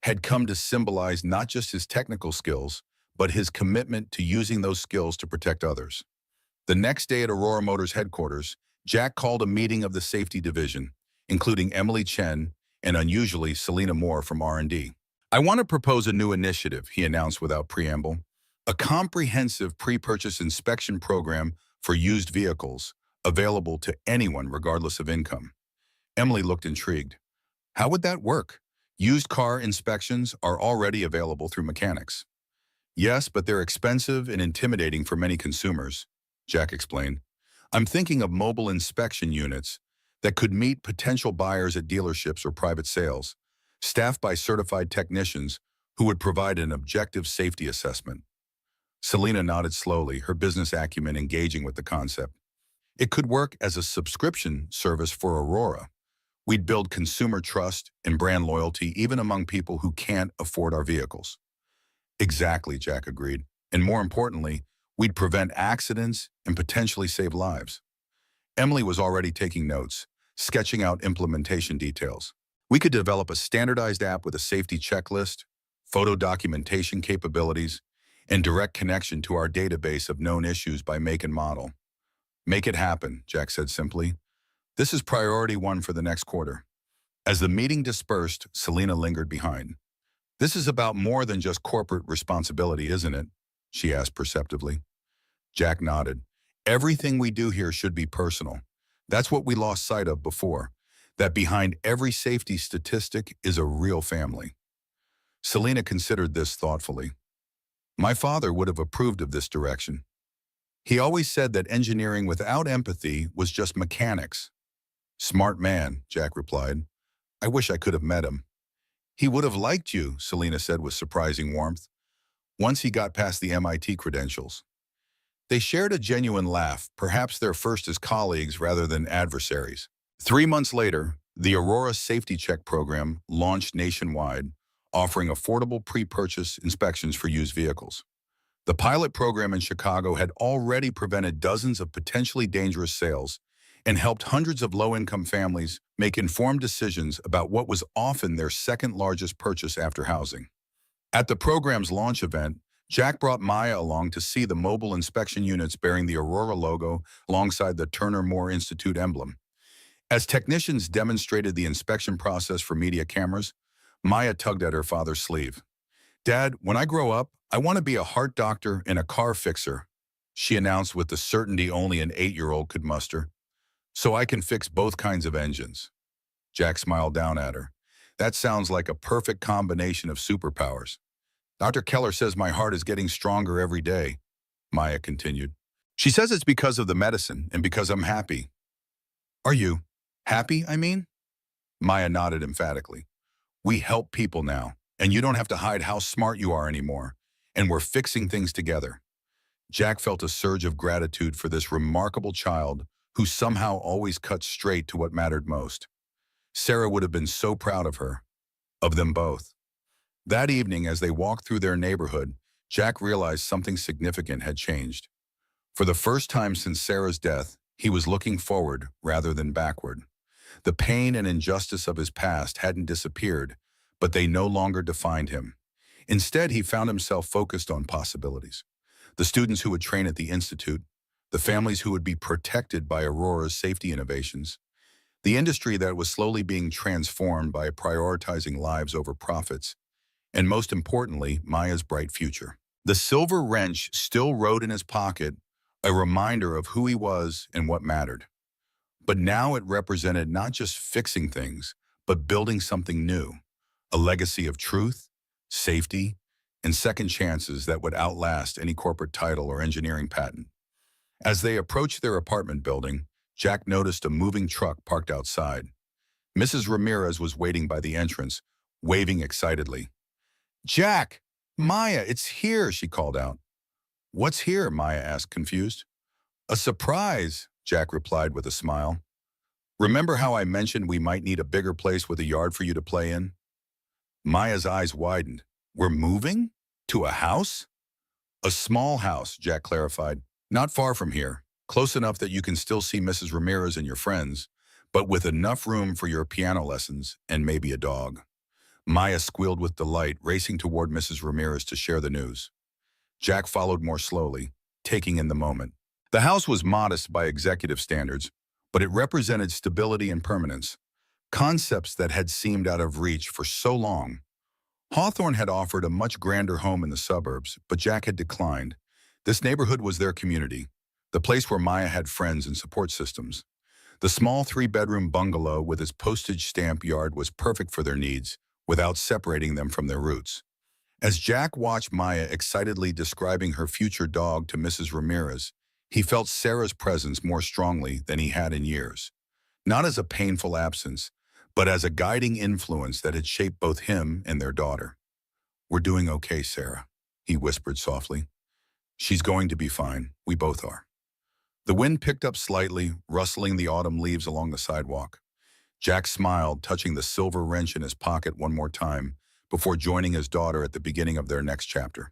had come to symbolize not just his technical skills, but his commitment to using those skills to protect others. The next day at Aurora Motors headquarters, Jack called a meeting of the safety division, including Emily Chen and unusually Selena Moore from R&D. "I want to propose a new initiative," he announced without preamble. "A comprehensive pre-purchase inspection program for used vehicles, available to anyone regardless of income." Emily looked intrigued. "How would that work? Used car inspections are already available through mechanics." "Yes, but they're expensive and intimidating for many consumers," Jack explained. "I'm thinking of mobile inspection units that could meet potential buyers at dealerships or private sales, staffed by certified technicians who would provide an objective safety assessment." Selena nodded slowly, her business acumen engaging with the concept. "It could work as a subscription service for Aurora. We'd build consumer trust and brand loyalty even among people who can't afford our vehicles." "Exactly," Jack agreed. "And more importantly, we'd prevent accidents and potentially save lives." Emily was already taking notes, sketching out implementation details. "We could develop a standardized app with a safety checklist, photo documentation capabilities, and direct connection to our database of known issues by make and model." "Make it happen," Jack said simply. "This is priority one for the next quarter." As the meeting dispersed, Selena lingered behind. "This is about more than just corporate responsibility, isn't it?" she asked perceptively. Jack nodded. "Everything we do here should be personal. That's what we lost sight of before. that behind every safety statistic is a real family. Selena considered this thoughtfully. My father would have approved of this direction. He always said that engineering without empathy was just mechanics. Smart man, Jack replied. I wish I could have met him. He would have liked you, Selena said with surprising warmth, once he got past the MIT credentials. They shared a genuine laugh, perhaps their first as colleagues rather than adversaries. 3 months later, the Aurora Safety Check program launched nationwide, offering affordable pre-purchase inspections for used vehicles. The pilot program in Chicago had already prevented dozens of potentially dangerous sales and helped hundreds of low-income families make informed decisions about what was often their second largest purchase after housing. At the program's launch event, Jack brought Maya along to see the mobile inspection units bearing the Aurora logo alongside the Turner Moore Institute emblem. As technicians demonstrated the inspection process for media cameras, Maya tugged at her father's sleeve. Dad, when I grow up, I want to be a heart doctor and a car fixer, she announced with the certainty only an 8-year-old could muster. So I can fix both kinds of engines. Jack smiled down at her. That sounds like a perfect combination of superpowers. Dr. Keller says my heart is getting stronger every day, Maya continued. She says it's because of the medicine and because I'm happy. Are you? Happy, I mean? Maya nodded emphatically. We help people now, and you don't have to hide how smart you are anymore, and we're fixing things together. Jack felt a surge of gratitude for this remarkable child who somehow always cut straight to what mattered most. Sarah would have been so proud of her, of them both. That evening, as they walked through their neighborhood, Jack realized something significant had changed. For the first time since Sarah's death, he was looking forward rather than backward. The pain and injustice of his past hadn't disappeared, but they no longer defined him. Instead, he found himself focused on possibilities. The students who would train at the Institute, the families who would be protected by Aurora's safety innovations, the industry that was slowly being transformed by prioritizing lives over profits, and most importantly, Maya's bright future. The silver wrench still rode in his pocket, a reminder of who he was and what mattered. But now it represented not just fixing things, but building something new, a legacy of truth, safety, and second chances that would outlast any corporate title or engineering patent. As they approached their apartment building, Jack noticed a moving truck parked outside. Mrs. Ramirez was waiting by the entrance, waving excitedly. Jack! Maya, it's here, she called out. What's here? Maya asked, confused. A surprise, Jack replied with a smile. Remember how I mentioned we might need a bigger place with a yard for you to play in? Maya's eyes widened. We're moving? To a house? A small house, Jack clarified. Not far from here, close enough that you can still see Mrs. Ramirez and your friends, but with enough room for your piano lessons and maybe a dog. Maya squealed with delight, racing toward Mrs. Ramirez to share the news. Jack followed more slowly, taking in the moment. The house was modest by executive standards, but it represented stability and permanence, concepts that had seemed out of reach for so long. Hawthorne had offered a much grander home in the suburbs, but Jack had declined. This neighborhood was their community, the place where Maya had friends and support systems. The small 3-bedroom bungalow with its postage stamp yard was perfect for their needs, without separating them from their roots. As Jack watched Maya excitedly describing her future dog to Mrs. Ramirez, he felt Sarah's presence more strongly than he had in years. Not as a painful absence, but as a guiding influence that had shaped both him and their daughter. We're doing okay, Sarah, he whispered softly. She's going to be fine. We both are. The wind picked up slightly, rustling the autumn leaves along the sidewalk. Jack smiled, touching the silver wrench in his pocket one more time before joining his daughter at the beginning of their next chapter.